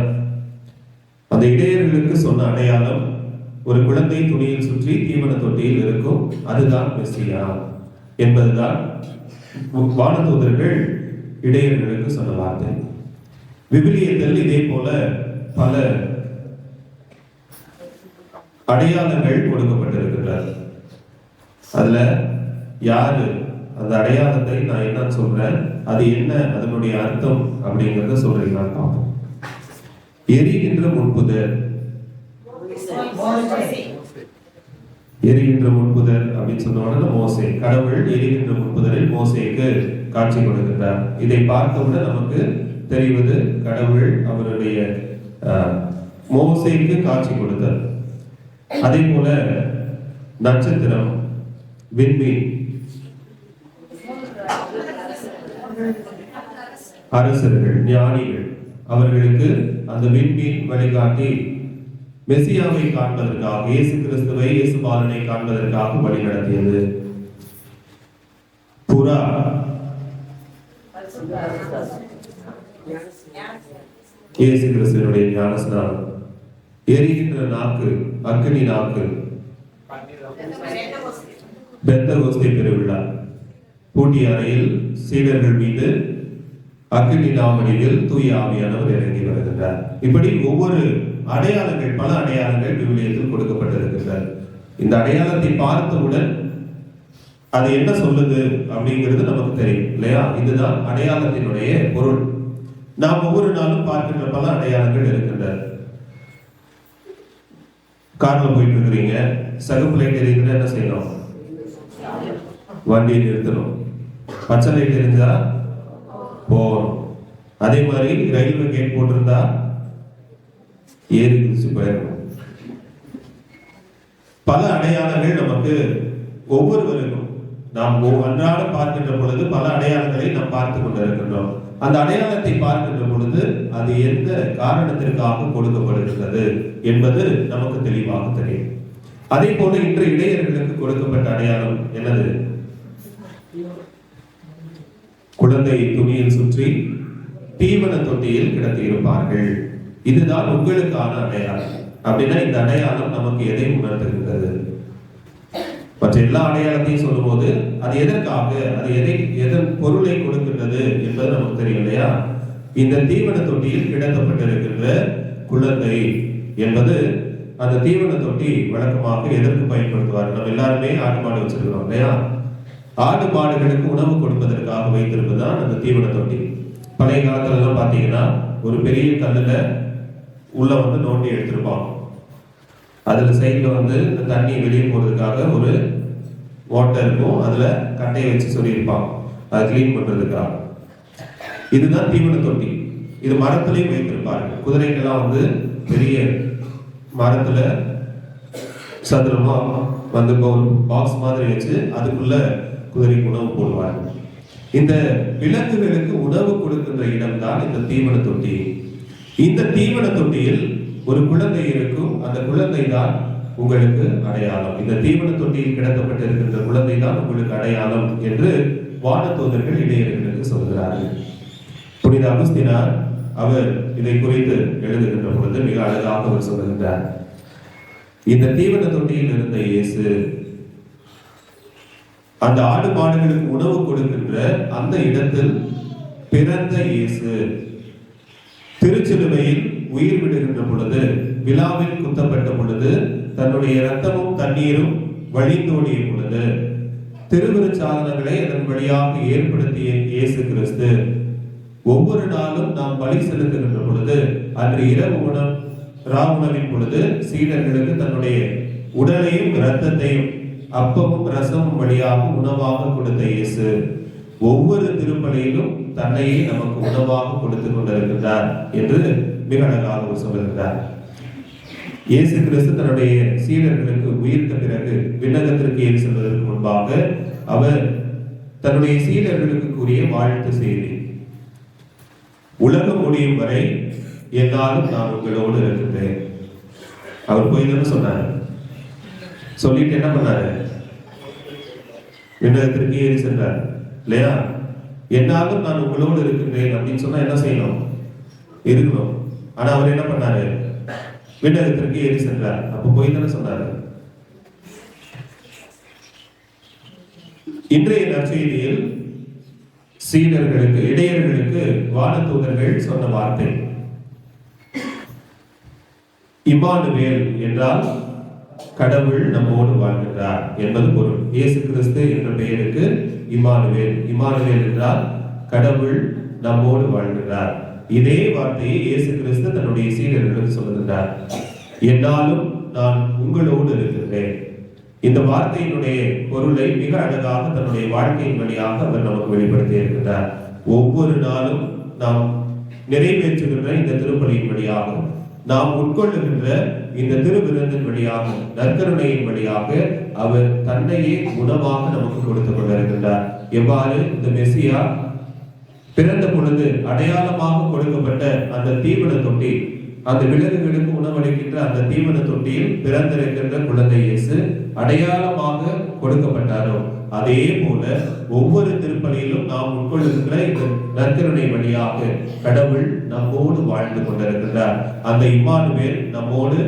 அந்த இடையர்களுக்கு சொன்ன அடையாளம் ஒரு குழந்தை துணியில் சுற்றி தீவன தொட்டியில் இருக்கும், அதுதான் மெசியா என்பதுதான் வானதூதர்கள் இடையர்களுக்கு சொன்ன வார்த்தை. விவிலியத்தில் இதே போல பல அடையாளங்கள் கொடுக்கப்பட்டிருக்கிறார். அதுல யாரு அந்த அடையாளத்தை நான் என்ன சொல்றேன், அது என்ன, அதனுடைய அர்த்தம் அப்படிங்கறத சொல்றீங்களா பார்ப்போம். எரிகின்ற முட்புதர். எரிகின்ற முட்புதர் அப்படின்னு சொன்ன உடனே மோசே, கடவுள் எரிகின்ற முட்புதரில் மோசேக்கு காட்சி கொடுக்கின்றார். இதை பார்த்தவுடன் நமக்கு தெரிவது கடவுள் அவருடைய மோசேக்கு காட்சி கொடுத்தார். அதே போல நட்சத்திரம், விண்மீன், அரசர்கள், ஞானிகள், அவர்களுக்கு அந்த விண்மீன் வழிகாட்டி மெசியாவை காண்பதற்காக, இயேசு கிறிஸ்துவை, இயேசு பாலனை காண்பதற்காக வழி நடத்தியது. புறா, இயேசு கிறிஸ்துவினுடைய ஞானஸ்நானம். எரிகின்ற நாக்கு, அக்னி நாக்கு, பெந்தகோஸ்தே பெருவிழா. பூட்டிய அறையில் சீடர்கள் மீது அக்னி நாமடியில் தூய ஆவியானவர் இறங்கி வருகின்றார். இப்படி ஒவ்வொரு அடையாளங்கள், பல அடையாளங்கள் விவிலியத்தில் கொடுக்கப்பட்டிருக்கின்றன. இந்த அடையாளத்தை பார்த்தவுடன் அது என்ன சொல்லுது அப்படிங்கிறது நமக்கு தெரியும். இல்லையா? இதுதான் அடையாளத்தினுடைய பொருள். நாம் ஒவ்வொரு நாளும் பார்க்கின்ற பல அடையாளங்கள் இருக்கின்றன. கார்ல போயிட்டு இருக்கிறீங்க, சகப்பு லைட் எரியுதுன்னா என்ன செய்யணும்? வண்டியை நிறுத்தணும். பச்சை லைட் எரிஞ்சா போகணும். அதே மாதிரி ரயில்வே கேட் போட்டிருந்தா ஏறி குதிச்சு போயிடணும். பல அடையாளங்கள் நமக்கு ஒவ்வொருவருக்கும் நாம் அன்றாட பார்க்கின்ற பொழுது பல அடையாளங்களை நாம் பார்த்து கொண்டிருக்கின்றோம். அந்த அடையாளத்தை பார்க்கின்ற பொழுது அது எந்த காரணத்திற்காக கொடுக்கப்படுகிறது என்பது நமக்கு தெளிவாக தெரியும். அதே போல இன்று இடையர்களுக்கு கொடுக்கப்பட்ட அடையாளம் என்னது? குழந்தையை துணியில் சுற்றி தீவன தொட்டியில் கிடத்தி இருப்பார்கள். இதுதான் உங்களுக்கான அடையாளம். அப்படின்னா இந்த அடையாளம் நமக்கு எதை உணர்த்துகின்றது? மற்ற எல்லா அடையாளத்தையும் சொல்லும் போது அது எதற்காக, அது எதன் பொருளை கொடுக்கின்றது என்பது நமக்கு தெரியும் இல்லையா? இந்த தீவன தொட்டியில் கிடத்தப்பட்டிருக்கின்ற குழந்தை என்பது, அந்த தீவன தொட்டி வழக்கமாக எதற்கு பயன்படுத்துவார்? நம்ம எல்லாருமே ஆடு மாடு வச்சிருக்கிறோம் இல்லையா? ஆடு மாடுகளுக்கு உணவு கொடுப்பதற்காக வைத்திருப்பதுதான் அந்த தீவன தொட்டி. பழைய காலத்துல எல்லாம் பாத்தீங்கன்னா ஒரு பெரிய கல்லுல உள்ள நோண்டி எடுத்திருப்பாங்க. அதுல சைட்ல இந்த தண்ணி வெளியே போறதுக்காக ஒரு ஓட்டை இருக்கும், அதுல கட்டையை வச்சு சொல்லியிருப்பாங்க அதை கிளீன் பண்றதுக்காக. இதுதான் தீவன தொட்டி. இது மரத்திலையும் வைத்திருப்பார்கள். குதிரைகள்லாம் பெரிய மரத்துல சதுரமா ஒரு பாக்ஸ் மாதிரி வச்சு அதுக்குள்ள குதிரைக்கு உணவு போடுவார்கள். இந்த விலங்குகளுக்கு உணவு கொடுக்கின்ற இடம் தான் இந்த தீவன தொட்டி. இந்த தீவன தொட்டியில் ஒரு குழந்தை இருக்கும். அந்த குழந்தை தான் உங்களுக்கு அடையாளம். இந்த தீவன தொட்டியில் கிடத்தப்பட்டிருக்கின்ற குழந்தை தான் உங்களுக்கு அடையாளம் என்று வானதூதர்கள் இடையர்களுக்கு சொல்கிறார்கள். புனித அகுஸ்தினார் அவர் இதை குறித்து எழுதுகின்ற பொழுது மிக அழகாக அவர் சொல்லுகின்றார். இந்த தீவன தொட்டியில் இருந்த இயேசு அந்த ஆடு மாடுகளுக்கு உணவு கொடுக்கின்ற அந்த இடத்தில் பிறந்த இயேசு திருச்சிலுவையில் உயிர் விடுகின்ற பொழுது, விழாவில் குத்தப்பட்ட பொழுது, தன்னுடைய இரத்தமும் தண்ணீரும் வழிந்தோடிய பொழுது, திருவிருச்சாதனங்களை அதன் வழியாக ஏற்படுத்திய இயேசு கிறிஸ்து ஒவ்வொரு நாளும் நாம் பலி செலுத்துகின்ற பொழுது, அன்று இரவு ராவுணவின் பொழுது சீடர்களுக்கு தன்னுடைய உடலையும் இரத்தத்தையும் அப்பமும் ரசமும் வழியாக உணவாக கொடுத்த இயேசு ஒவ்வொரு திருப்பலியிலும் தன்னையே நமக்கு உணவாக கொடுத்து கொண்டிருக்கின்றார் என்று மிக அழகாக சொல்லுகின்றார். இயேசு கிறிஸ்து தன்னுடைய சீடர்களுக்கு உயிர்த்த பிறகு விண்ணகத்திற்கு ஏறி செல்வதற்கு முன்பாக அவர் தன்னுடைய சீடர்களுக்கு கூறிய வாழ்த்து செய்தி, உலகம் முடியும் வரை என்னாலும் நான் உங்களோடு இருக்கின்றேன். அவர் போய் தானே சொன்னார். சொல்லிட்டு என்ன பண்ணாரு? விண்ணகத்திற்கு ஏறி சென்றார் இல்லையா? என்னாலும் நான் உங்களோடு இருக்கின்றேன் அப்படின்னு சொன்னா என்ன செய்யணும்? இருக்கணும். ஆனா அவர் என்ன பண்ணாரு? விண்ணகத்திற்கு ஏறி சென்றார். அப்ப போய் தானே சொன்னாரு. இன்றைய நற்செய்தியில் சீடர்களுக்கு இடையர்களுக்கு வானதூதர்கள் சொன்ன வார்த்தை இம்மானுவேல் என்றால் கடவுள் நம்மோடு வாழ்கின்றார் என்பது பொருள். இயேசு கிறிஸ்து என்ற பெயருக்கு இம்மானுவேல். இம்மானுவேல் என்றால் கடவுள் நம்மோடு வாழ்கின்றார். இதே வார்த்தையை இயேசு கிறிஸ்து தன்னுடைய சீடர்களுக்கு சொல்லுகின்றார். என்னாலும் நான் உங்களோடு இருக்கின்றேன். இந்த வார்த்தையினுடைய பொருளை மிக அழகாக தன்னுடைய வாழ்க்கையின் வழியாக அவர் நமக்கு வெளிப்படுத்தி இருக்கின்றார். ஒவ்வொரு நாளும் நாம் நிறைவேற்றுகின்ற இந்த திருப்பலியின் வழியாக, நாம் உட்கொள்ளுகின்ற இந்த திருவிருந்தின் வழியாக, நற்கருணையின் வழியாக அவர் தன்னையே உணவாக நமக்கு கொடுத்துக் கொண்டிருக்கின்றார். எவ்வாறு இந்த மெசியா பிறந்த பொழுது அடையாளமாக கொடுக்கப்பட்ட அந்த தீவன தொட்டி, அந்த விலங்குகளுக்கு உணவளிக்கின்ற அந்த தீவன தொட்டியில் பிறந்திருக்கின்ற குழந்தை இயேசு அடையாளமாக கொடுக்கப்பட்டாரோ, அதே போல ஒவ்வொரு திருப்பலியிலும் நாம் உட்கொள்ளுகின்ற இந்த நற்கருணை வழியாக கடவுள் நம்மோடு வாழ்ந்து கொண்டிருக்கின்றார். அந்த இம்மானுவேல் நம்மோடு,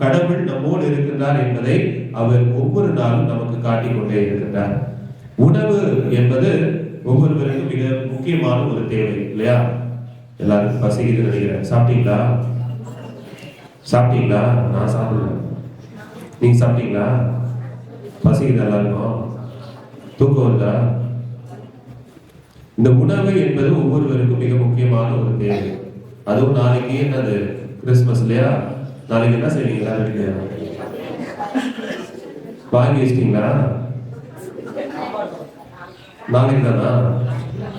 கடவுள் நம்மோடு இருக்கின்றார் என்பதை அவர் ஒவ்வொரு நாளும் நமக்கு காட்டிக் கொண்டே இருக்கின்றார். உணவு என்பது ஒவ்வொருவருக்கும் மிக முக்கியமான ஒரு தேவை இல்லையா? எல்லாருக்கும் பசிக்குது நினைக்கிறேன். சாப்பிட்டீங்களா? சாப்பிட்டீங்களா? நான் சாப்பிடல. நீங்க சாப்பிட்டீங்களா? பசிக்குது எல்லாருக்கும்? தூக்கம் வருதா? இந்த உணவு என்பது ஒவ்வொருவருக்கும் மிக முக்கியமான ஒரு தேவை. அதுவும் நாளைக்கு என்னது? கிறிஸ்துமஸ் இல்லையா? நாளைக்கு என்ன செய்வீங்களா? வீட்டுல வாங்கி வச்சிட்டீங்களா? நாளைக்கு தானா?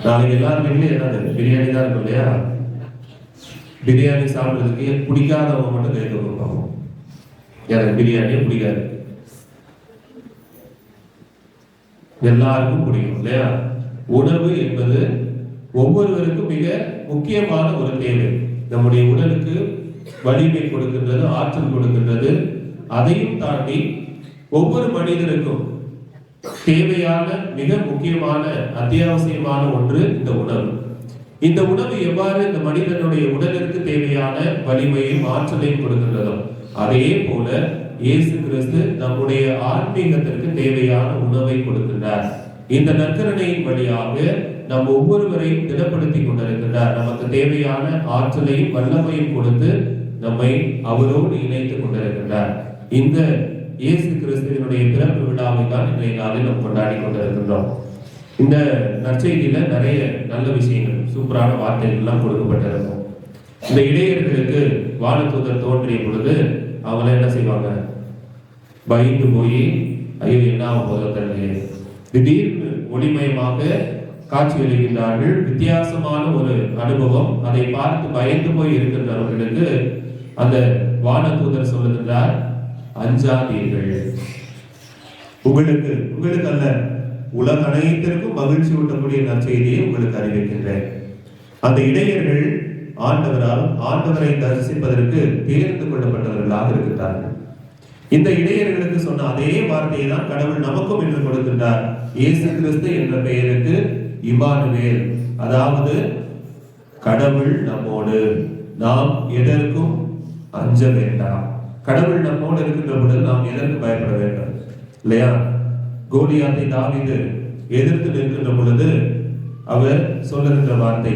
நாளைக்கு எல்லாரும் வீட்லயும் என்னது? பிரியாணி தான் இருக்கும் இல்லையா? பிரியாணி சாப்பிடுறதுக்கு பிடிக்காதவங்க மட்டும் கை தூக்குவாங்க. எனக்கு பிரியாணியே பிடிக்காது. எல்லாருக்கும் பிடிக்கும் இல்லையா? உணவு என்பது ஒவ்வொருவருக்கும் மிக முக்கியமான ஒரு தேவை. நம்முடைய உடலுக்கு வலிமை கொடுக்கின்றது, ஆற்றல் கொடுக்கின்றது. அதையும் தாண்டி ஒவ்வொரு மனிதருக்கும் தேவையான மிக முக்கியமான அத்தியாவசியமான ஒன்று இந்த உணவு. இந்த உணவு எவ்வாறு இந்த மனிதனுடைய உடலுக்கு தேவையான வலிமையும் ஆற்றலையும் கொடுக்கின்றதோ அதே போல இயேசு கிறிஸ்து நம்முடைய ஆன்மீகத்திற்கு தேவையான உணவை கொடுக்கின்றார். இந்த நற்கரணையின் வழியாக நம் ஒவ்வொருவரையும் திடப்படுத்தி கொண்டிருக்கின்றார். நமக்கு தேவையான ஆற்றலையும் வல்லமையும் கொடுத்து நம்மை அவரோடு இணைத்துக் கொண்டிருக்கின்றார். இந்த இயேசு கிறிஸ்துவினுடைய பிறப்பு விழாவை தான் இன்றைய நாளில் நாம் கொண்டாடி கொண்டிருக்கின்றோம். இந்த நற்செய்தியில நிறைய நல்ல விஷயங்கள், சூப்பரான வார்த்தைகள் எல்லாம் கொடுக்கப்பட்டிருக்கும். இந்த இடையர்களுக்கு வானதூதர் தோன்றிய பொழுது அவங்க என்ன செய்வாங்க? பயந்து போய் ஐயோ என்ன போதே திடீர்னு ஒளிமயமாக காட்சி அளிக்கின்றார்கள். வித்தியாசமான ஒரு அனுபவம். அதை பார்த்து பயந்து போய் இருக்கின்றவர்களுக்கு அந்த வானதூதர் சொல்லுகின்றார், அஞ்சாதீர்கள். உங்களுக்கு அல்ல, உலக அனைத்திற்கும் மகிழ்ச்சி ஊட்டக்கூடிய நற்செய்தியை உங்களுக்கு அறிவிக்கின்றேன். அந்த இடையர்கள் ஆண்டவரை தரிசிப்பதற்கு தேர்ந்து கொள்ளப்பட்டவர்களாக இருக்கிறார்கள். இந்த இடையர்களுக்கு சொன்ன அதே வார்த்தையை தான் கடவுள் நமக்கும் இன்று கொடுக்கின்றார். இயேசு கிறிஸ்து என்ற பெயருக்கு இம்மானுவேல், அதாவது கடவுள் நம்மோடு, நாம் எதற்கும் அஞ்ச வேண்டாம். கடவுள் நம்மோடு இருக்கின்ற பொழுது நாம் எதற்கு பயப்பட வேண்டும் இல்லையா? கோலியாத்தை தாவீது எதிர்த்து நிற்கின்ற பொழுது அவர் சொல்லுகின்ற வார்த்தை,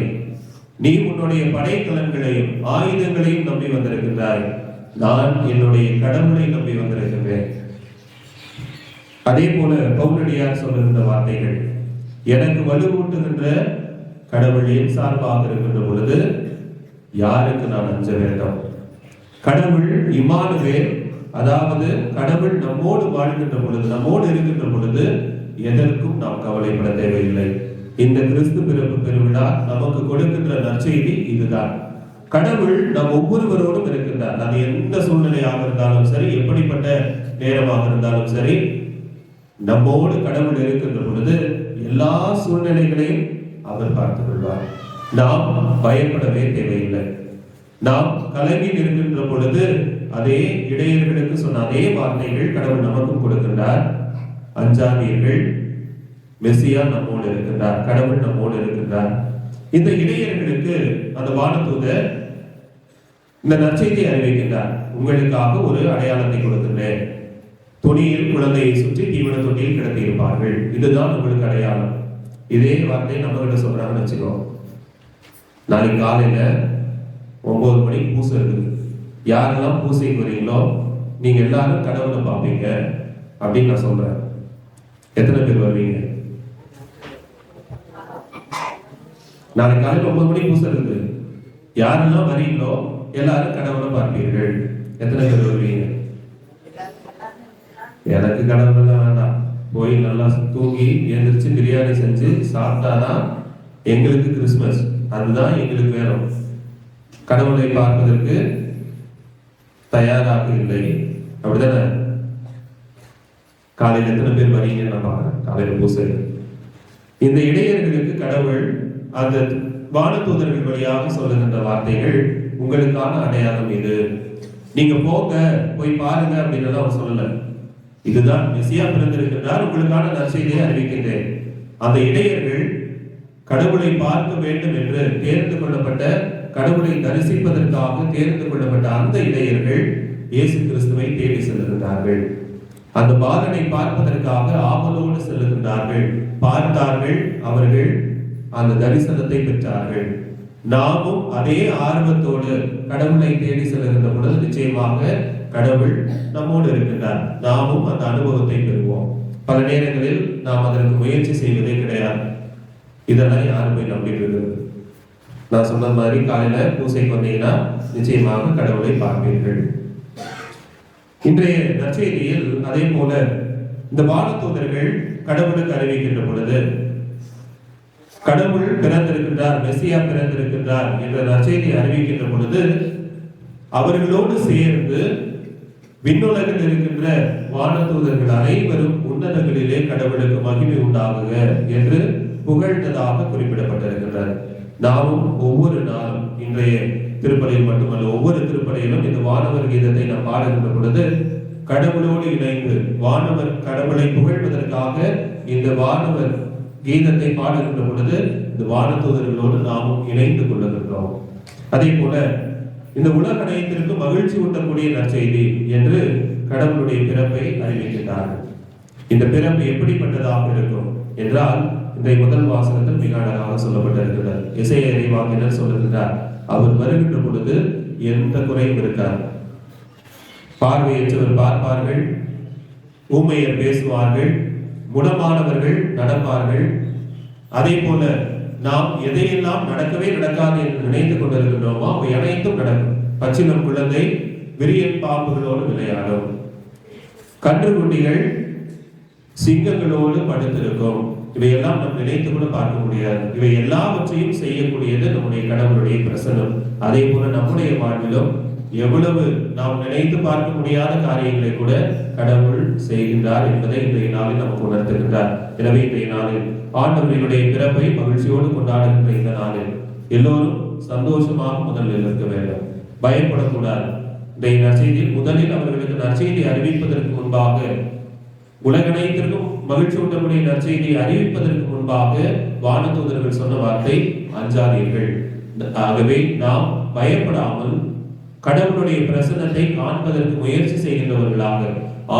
நீ உன்னுடைய படைக்கலன்களையும் ஆயுதங்களையும் நம்பி வந்திருக்கின்றாய், நான் என்னுடைய கடவுளை நம்பி வந்திருக்கின்றேன். அதே போல பவுலடியார் சொல்லுகின்ற வார்த்தைகள், எனக்கு வலுவூட்டுகின்ற கடவுள் என் சார்பாக இருக்கின்ற பொழுது யாருக்கு நான் அஞ்ச வேண்டும்? கடவுள் இம்மானுவேல், அதாவது கடவுள் நம்மோடு வாழ்கின்ற பொழுது, நம்மோடு இருக்கின்ற பொழுது எதற்கும் நாம் கவலைப்பட தேவையில்லை. இந்த கிறிஸ்து பிறப்பு பெருவிழா நமக்கு கொடுக்கின்ற நற்செய்தி இதுதான். கடவுள் நம் ஒவ்வொருவரோடும் இருக்கின்றார். அது எந்த சூழ்நிலையாக இருந்தாலும் சரி, எப்படிப்பட்ட நேரமாக இருந்தாலும் சரி, நம்மோடு கடவுள் இருக்கின்ற பொழுது எல்லா சூழ்நிலைகளையும் அவர் பார்த்துக் கொள்வார். நாம் பயப்படவே தேவையில்லை. நாம் கலங்கி இருக்கின்ற பொழுது அதே இடையர்களுக்கு சொன்ன அதே வார்த்தைகள் கடவுள் நமக்கும் கொடுக்கின்றார். அஞ்சாதீர்கள், மெசியா நம்மோடு இருக்கின்றார், கடவுள் நம்மோடு இருக்கின்றார். இந்த இடையர்களுக்கு அந்த வானதூதர் இந்த நற்செய்தியை அறிவிக்கின்றார். உங்களுக்காக ஒரு அடையாளத்தை கொடுக்கின்றேன். துணியில் குழந்தையை சுற்றி தீவன தொட்டியில் கிடத்தி இருப்பார்கள், இதுதான் உங்களுக்கு அடையாளம். இதே வார்த்தையை நம்ம கிட்ட சொல்றாங்கன்னு வச்சுக்கோ. நாளைக்கு காலையில 9 மணிக்கு பூசை இருக்குது. யாரெல்லாம் பூசைக்கு வரீங்களோ நீங்க எல்லாரும் கடவுளை பார்ப்பீங்க அப்படின்னு நான் சொல்றேன். எத்தனை பேர் வருவீங்க? நாளைக்கு காலையில் 9 மணிக்கு பூசை இருக்குது. யாரெல்லாம் வரீங்களோ எல்லாரும் கடவுளை பார்ப்பீர்கள். எத்தனை பேர் வருவீங்க? எனக்கு கடவுள் எல்லாம் வேண்டாம், போய் நல்லா தூங்கி எழுந்திரிச்சு பிரியாணி செஞ்சு சாப்பிட்டாதான் எங்களுக்கு கிறிஸ்துமஸ், அதுதான் எங்களுக்கு வேணும். கடவுளை பார்ப்பதற்கு தயாராக இல்லை, அப்படிதானே? காலையில் எத்தனை பேர் வரீங்கன்னு நான் பாக்குறேன். காலையில பூசை. இந்த இடையர்களுக்கு கடவுள் அந்த வானதூதர்கள் வழியாக சொல்லுகின்ற வார்த்தைகள், உங்களுக்கான அடையாளம் இது, நீங்க போங்க போய் பாருங்க அப்படின்னு அவர் சொல்லல. இதுதான் மெசியா பிறந்திருக்கின்றார், உங்களுக்கான நற்செய்தியை அறிவிக்கின்றேன். அந்த இடையர்கள் கடவுளை பார்க்க வேண்டும் என்று தேர்ந்து கொள்ளப்பட்ட, கடவுளை தரிசிப்பதற்காக தேர்ந்து கொள்ளப்பட்ட அந்த இடையர்கள் இயேசு கிறிஸ்துவை தேடி செல்லுகின்றார்கள். அந்த பாலனை பார்ப்பதற்காக ஆவலோடு செல்லுகின்றார்கள். பார்த்தார்கள், அவர்கள் அந்த தரிசனத்தை பெற்றார்கள். நாமும் அதே ஆர்வத்தோடு கடவுளை தேடி செல்லுகின்ற பொழுது நிச்சயமாக கடவுள் நம்மோடு இருக்கின்றார். நாமும் அந்த அனுபவத்தை பெறுவோம். பல நேரங்களில் நாம் அதற்கு முயற்சி செய்வதே கிடையாது. இதெல்லாம் யாரும் போய் நம்பிட்டு இருக்கிறது? நான் சொன்ன மாதிரி காலையில பூசைக்கு வந்தீங்கன்னா நிச்சயமாக கடவுளை பார்ப்பீர்கள். இன்றைய நற்செய்தியில் அதே போல இந்த வானதூதர்கள் கடவுளுக்கு அறிவிக்கின்ற பொழுது, கடவுள் பிறந்திருக்கின்றார், மெசியா பிறந்திருக்கின்றார் என்ற நற்செய்தி அறிவிக்கின்ற பொழுது, அவர்களோடு சேர்ந்து விண்ணுலகில் இருக்கின்ற வானதூதர்கள் அனைவரும் உன்னதங்களிலே கடவுளுக்கு மகிமை உண்டாகுக என்று புகழ்ந்ததாக குறிப்பிடப்பட்டிருக்கின்றார். நாமும் ஒவ்வொரு நாளும், இன்றைய திருப்பலியில் மட்டுமல்ல ஒவ்வொரு திருப்பலியிலும் இந்த வானவர் கீதத்தை நாம் பாடுகின்ற பொழுது கடவுளோடு இணைந்து வானவர் கடவுளை புகழ்வதற்காக இந்த வானவர் கீதத்தை பாடுகின்ற பொழுது இந்த வானதூதர்களோடு நாமும் இணைந்து கொள்ளுகின்றோம். அதே போல இந்த உலக அனைத்திற்கு மகிழ்ச்சி ஊட்டக்கூடிய நற்செய்தி என்று கடவுளுடைய பிறப்பை அறிவிக்கின்றார்கள். இந்த பிறப்பு எப்படிப்பட்டதாக இருக்கும் என்றால் இந்த முதல் வாசகத்தில் மிக அழகாக சொல்லப்பட்டிருக்கிறார். எசேயா இறைவாக்கினர் சொல்லுகின்றார், அவர் வருகின்ற பொழுது எந்த குறையும் இருக்கார். பார்வையற்றவர் பார்ப்பார்கள், ஊமையர் பேசுவார்கள், குணமானவர்கள் நடப்பார்கள். அதே போல நாம் எதையெல்லாம் நடக்கவே நடக்காது என்று நினைத்து கொண்டிருக்கின்றோமோ அவை அனைத்தும் நடக்கும். பச்சிளம் குழந்தை விரியன் பாம்புகளோடு விளையாடும், கன்றுக்குட்டிகள் சிங்கங்களோடு படுத்திருக்கும். இவையெல்லாம் நாம் நினைத்து கூட பார்க்க முடியாது. இவை எல்லாவற்றையும் செய்யக்கூடியது நம்முடைய கடவுளுடைய பிரசன்னம். அதே போல நம்முடைய வாழ்விலும் எவ்வளவு நாம் நினைத்து பார்க்க முடியாத காரியங்களை கூட கடவுள் செய்கின்றார் என்பதை இன்றைய நாளில் நமக்கு உணர்த்துகின்றார். எனவே இன்றைய நாளில் ஆண்டவர்களுடைய பிறப்பை மகிழ்ச்சியோடு கொண்டாடுகின்ற இந்த நாளில் எல்லோரும் சந்தோஷமாக முதலில் இருக்க வேண்டும், பயப்படக்கூடாது. இன்றைய நற்செய்தியில் முதலில் அவர்களுக்கு நற்செய்தி அறிவிப்பதற்கு முன்பாக, உலகனைத்திற்கும் மகிழ்ச்சி ஊட்டக்கூடிய நற்செய்தியை அறிவிப்பதற்கு முன்பாக வானதூதர்கள் சொன்ன வார்த்தை, அஞ்சாதீர்கள். ஆகவே நாம் பயப்படாமல் கடவுளுடைய பிரசன்னத்தை காண்பதற்கு முயற்சி செய்கின்றவர்களாக,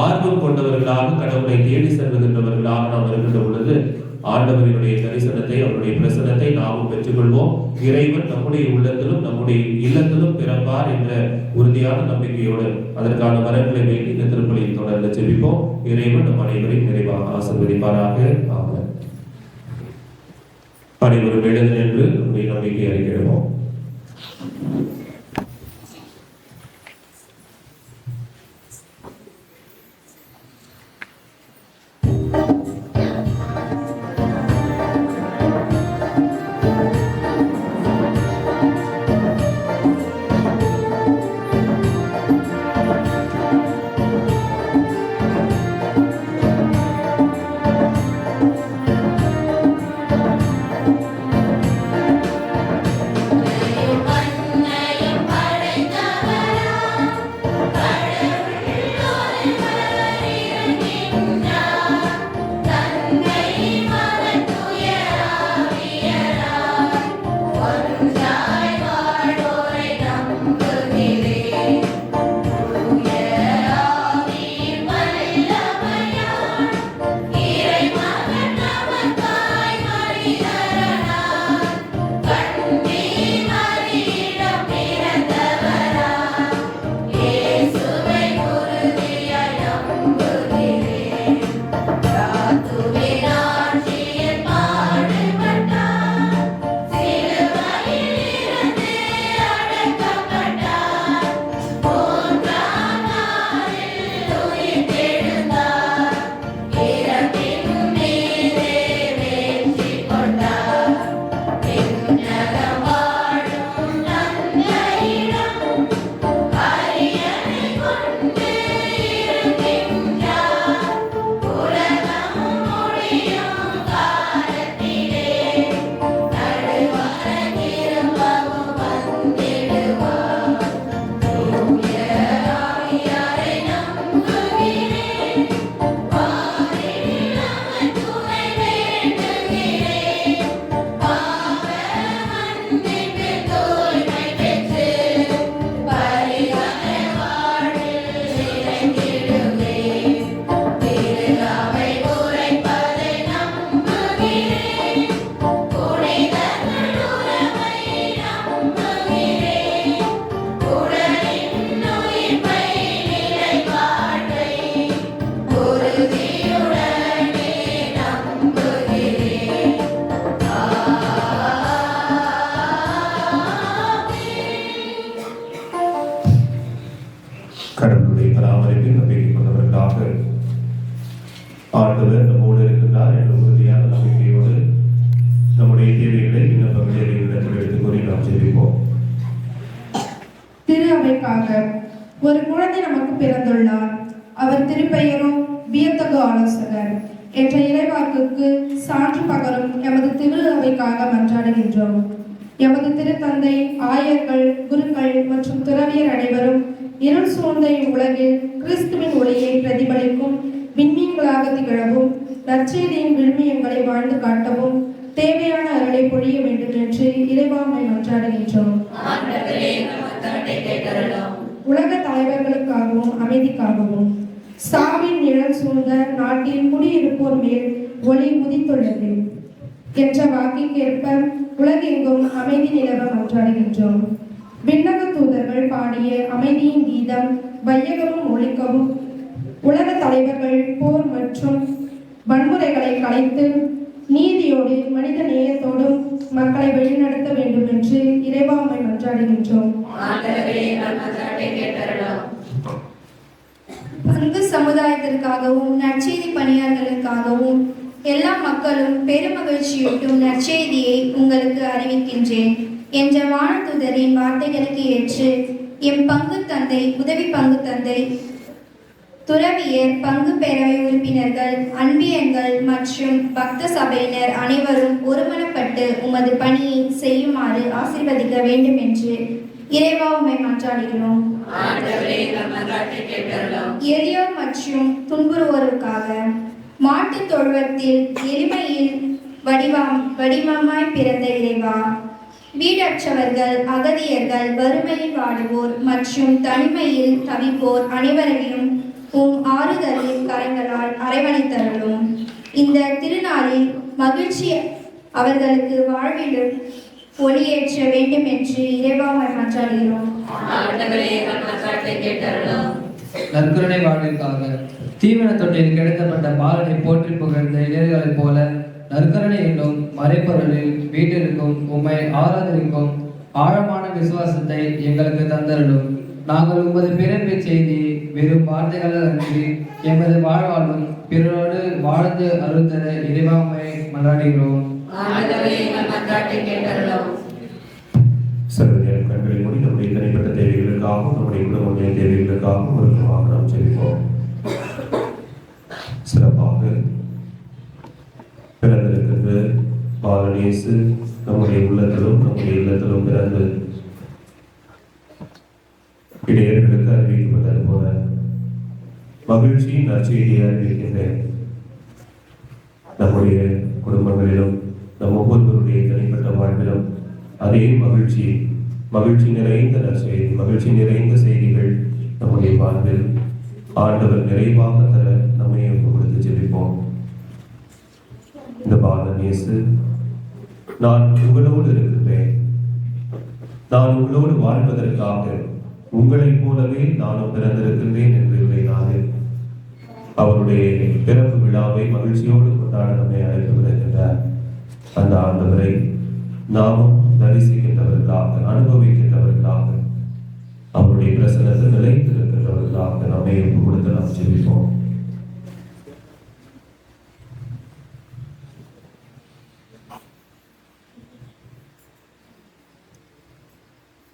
ஆர்வம் கொண்டவர்களாக, கடவுளை தேடி செல்கின்றவர்களாக நாம் இருக்கின்ற பொழுது ஆண்டவர்களுடைய தரிசனத்தை, அவருடைய பிரசன்னத்தை நாமும் பெற்றுக்கொள்வோம். இறைவன் நம்முடைய உள்ளத்திலும் நம்முடைய இல்லத்திலும் பிறப்பார் என்ற உறுதியான நம்பிக்கையோடு அதற்கான வரங்களை வேண்டி இந்த திருப்பலியில் தொடர்ந்து ஜெபிப்போம். இறைவன் நம் அனைவரையும் நிறைவாக ஆசீர்வதிப்பாராக. ஆமென். அனைவரும் எழுந்து நின்று நம்முடைய நம்பிக்கை அறிக்கையிடுவோம். கடவுளுடைய பராமரிப்பில் நம்பிக்கை கொண்டவர்களாக ஆண்டவர் நம்மோடு இருக்கின்றார் என்ற உறுதியான நம்பிக்கையோடு நம்முடைய தேவைகளை விண்ணப்பங்களை இடத்தில் எடுத்துக் கூறி நாம் ஜெபிப்போம். திரு அவைக்காக ஒரு குழந்தை நமக்கு பிறந்துள்ளார், அவர் திருப்பெயரும் வியத்தகு ஆலோசகர் என்ற இறைவாக்குக்கு சான்று பகரும் எமது திரு அவைக்காக மன்றாடுகின்றோம். எமது திருத்தந்தை, ஆயர்கள், குருக்கள் மற்றும் துறவியர் அனைவரும் இருள் சூழ்ந்த இவ்வுலகில் கிறிஸ்துவின் ஒளியை பிரதிபலிக்கும் விண்மீன்களாக திகழவும், நற்செய்தியின் விழுமியங்களை வாழ்ந்து காட்டவும், தேவையான அருளை பொழிய வேண்டும் என்று இறைவாமை மன்றாடுகின்றோம். உலக தலைவர்களுக்காகவும் அமைதிக்காகவும் சாவின் நிழல் சூழ்ந்த நாட்டில் குடியிருப்போர் மேல் ஒளி உதித்துள்ளது என்ற வாக்கிற்கேற்ப உலகெங்கும் அமைதி நிலவ மன்றாடுகின்றோம். விண்ணக தூதர்கள் பாடிய அமைதியின் கீதம் வையகமும் ஒழிக்கவும் உலக தலைவர்கள் போர் மற்றும் வன்முறைகளை கலைத்து நீதியோடு மனித நேயத்தோடும் மக்களை வழிநடத்த வேண்டும் என்று இறைவாமை மன்றாடுகின்றோம். பங்கு சமுதாயத்திற்காகவும் நற்செய்தி பணியாளர்களுக்காகவும் எல்லா மக்களும் பெருமகிழ்ச்சியூட்டும் நற்செய்தியை உங்களுக்கு அறிவிக்கின்றேன் என்ற வானதூதரின் வார்த்தைகளுக்கு ஏற்று எம் பங்கு தந்தை, உதவி பங்கு தந்தை, துறவியர், பங்கு பேரவை உறுப்பினர்கள், அன்பியங்கள் மற்றும் பக்த சபையினர் அனைவரும் ஒருமனப்பட்டு உமது பணியை செய்யுமாறு ஆசீர்வதிக்க வேண்டும் என்று இறைவா உம்மை மன்றாடுகிறோம். எளியோர் மற்றும் துன்புறுவோருக்காக மாட்டுத் தொழுவத்தில் எளிமையில் வடிவமாய் பிறந்த இறைவா, வீடற்றவர்கள், அகதியர்கள், வறுமையில் வாடுவோர் மற்றும் தனிமையில் தவிப்போர் அனைவரையும் உம் ஆறுதலின் கரங்களால் அரவணைத்தருளும். இந்த திருநாளில் மகிழ்ச்சி அவர்களுக்கு வாழ்விலும் ஒளியேற்ற வேண்டும் என்று இறைவாமை மன்றாடுகிறோம். நற்கருணை வாழ்விற்காக தீவன தொட்டில் கிடத்தப்பட்ட பாலனை போற்றி புகழ்ந்த இளைஞர்களைப் போல நற்கருணை என்னும் மறைப்பொருளில் வீட்டிற்கும் உம்மை ஆராதரிக்கும் ஆழமான விசுவாசத்தை எங்களுக்கு தந்தருளும். நாங்கள் உமது பிறப்பு செய்தி வெறும் வார்த்தைகளால் அன்றி எமது வாழ்வாலும் பிறரோடு வாழ்ந்து அருள்தர இறைவாமை மன்றாடுகிறோம். சர்வநேரம் கண்களை மூடி நம்முடைய தனிப்பட்ட தேவைகளுக்காகவும் நம்முடைய குடும்பங்களின் தேவைகளுக்காகவும் ஒருவமாக நாம் செல்வோம். சிறப்பாக பிறந்திருக்கின்ற பாலனேசு நம்முடைய உள்ளத்திலும் நம்முடைய இல்லத்திலும் பிறந்து இடையர்களுக்கு அறிவிக்கப்பட்டது போல மகிழ்ச்சியின் நற்செய்தியை அறிவிக்கின்றேன். நம்முடைய குடும்பங்களிலும் நம் ஒவ்வொருவருடைய தனிப்பட்ட வாழ்விலும் அதே மகிழ்ச்சி நிறைந்த நற்செய்தி, மகிழ்ச்சி நிறைந்த செய்திகள் நம்முடைய வாழ்வில் ஆண்டவர் நிறைவாக தர நம்மை கொடுத்து ஜெபிப்போம். இந்த பாலனேசு, நான் உங்களோடு இருக்கின்றேன், நான் உங்களோடு வாழ்வதற்காக உங்களைப் போலவே நானும் பிறந்திருக்கின்றேன் என்று நாளில் அவருடைய பிறப்பு விழாவை மகிழ்ச்சியோடு கொண்டாட நம்மை அழைத்து விடுகின்றார். அந்த ஆண்டவரை நாமும் தரிசிக்கின்றவர்களாக, அனுபவிக்கின்றவர்களாக, அவருடைய பிரசனத்தில் நிலைத்திருக்கின்றவர்களாக நம்மை கொடுத்து நாம் ஜெபிப்போம்.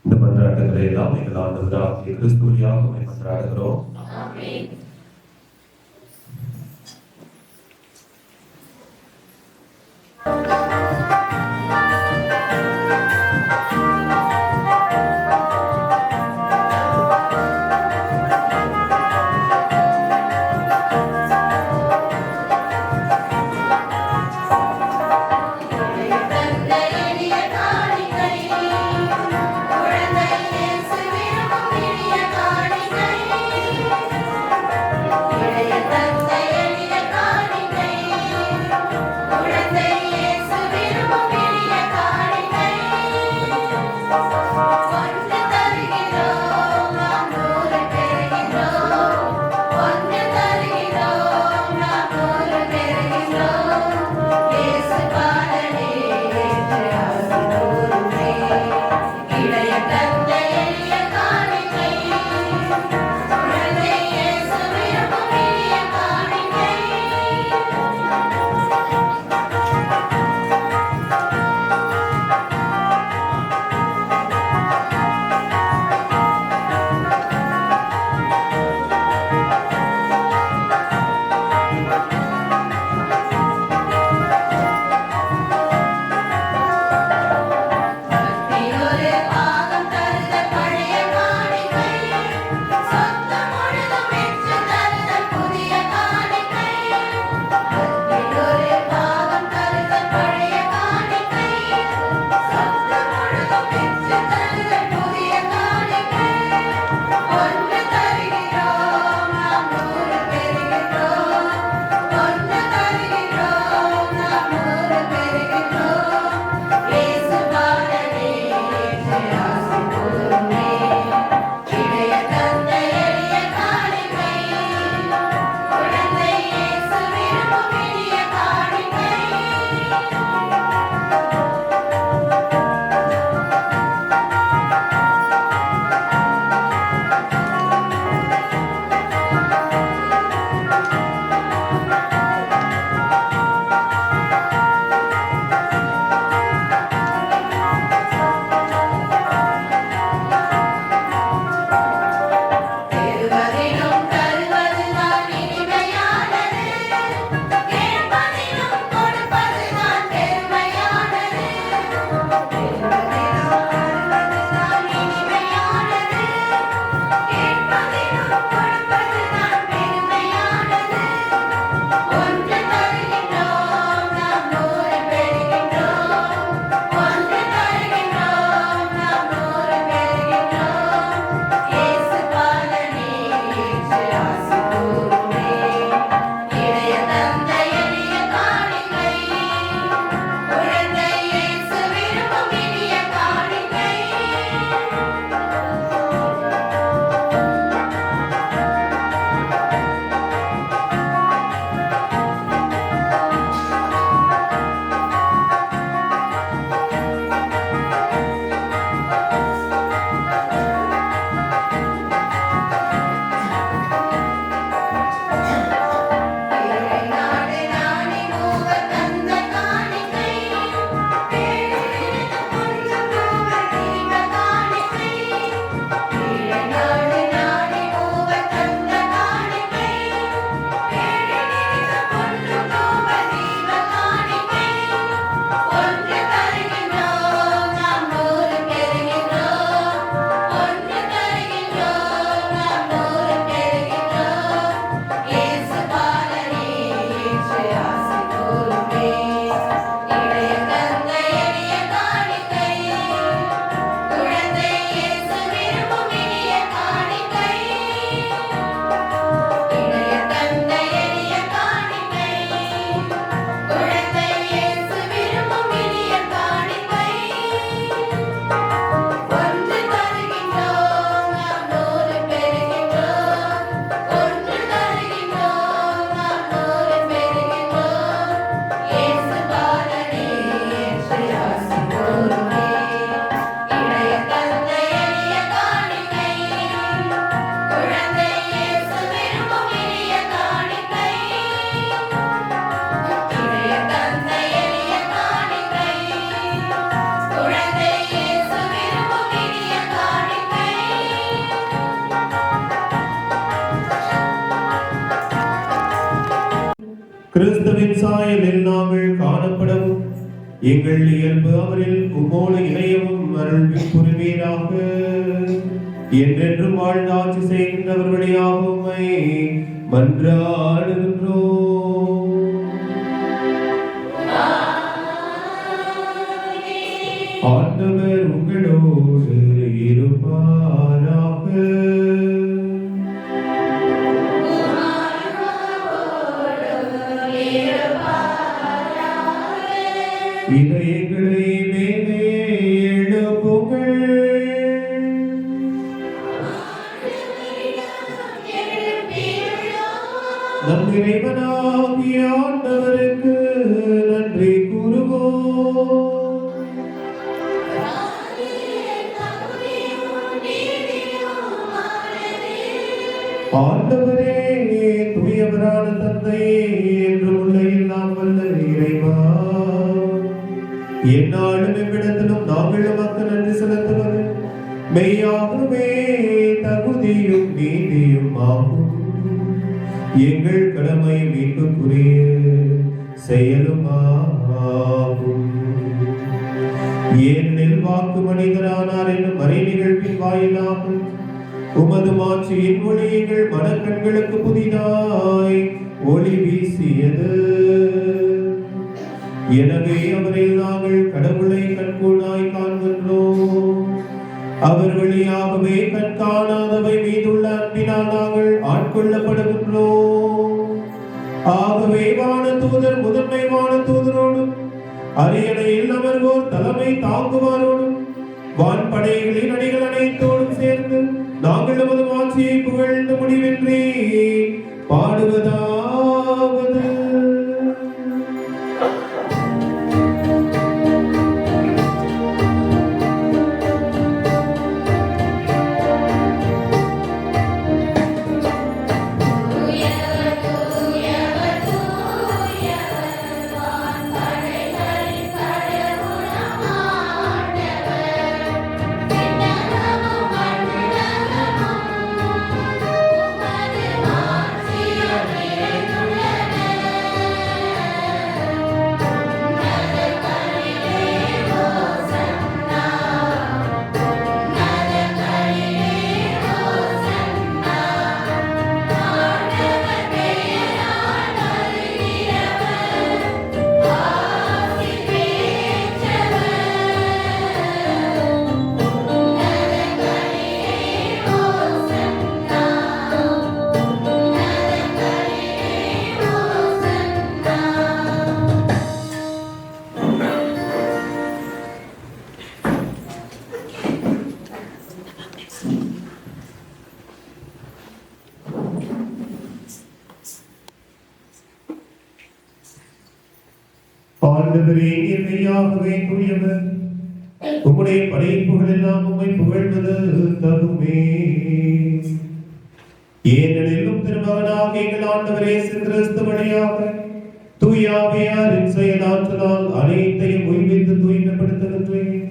இந்த மன்றாட்டுகளை எல்லாம் எங்கள் ஆண்டவராகிய கிறிஸ்து வழியாக மன்றாடுகிறோம். குழந்தை இயேசு விரும்பும் இனிய காணிக்கை எங்கள் இயல்பு அவரில் உம்மோடு இணையவும் அருள் புரிவீராக. என்றென்றும் வாழ்ந்தாட்சி செய்கின்றவர் வழியாக உம்மை மன்றாடுகின்றோம். ஆண்டவர் உங்களோடு இருப்பாராக. இதயங்களை மேலே எழுப்புங்கள். நம் இறைவனாகிய ஆண்டவருக்கு நன்றி கூறுவோம். ஆண்டவரே, தூயவரான தந்தையே, என்று உள்ள எல்லாம் வல்ல இறைவா, எந்நாளும் எவ்விடத்திலும் நாங்கள் உமக்கு நன்றி செலுத்துவது மெய்யாகவே தகுதியும் நீதியும் ஆகும். எங்கள் கடமை மீட்புக்குரிய செயலும் ஆகும். ஏனெனில் வாக்கு மனிதரானார் என்னும் மறை நிகழ்வின் வாயிலாகும் உமது மாட்சியின் ஒளி எங்கள் மனக்கண்களுக்கு புதிதாய் ஒளி வீசியது. எனவே அவரில் நாங்கள் கடவுளை கண்கூடாய் காண்கின்றோம். அவர் வழியாகவே கண் காணாதவை மீதுள்ள அன்பினால் நாங்கள் ஆட்கொள்ளப்படுகின்றோம். ஆகவே வான தூதர் முதன்மை வான தூதரோடும் அரியணையில் அமர்வோர் தலைமை தாங்குவாரோடும் வான்படைகளின் அணிகள் அனைத்தோடும் சேர்ந்து நாங்கள் நமது மாட்சியை புகழ்ந்து முடிவின்றி பாடுவதாவது. ஆண்டவரே, இயற்கையாகவே தூயவர், உம்முடைய படைப்புகள் எல்லாம் உம்மை புகழ்வது தகுமே. ஏனெனிலும் திருமகனாக எங்கள் ஆண்டவர் இயேசு கிறிஸ்து வழியாக தூய ஆவியாரின் செயலாற்றலால் அனைத்தையும் உய்வித்து தூய்மைப்படுத்துகின்றேன்.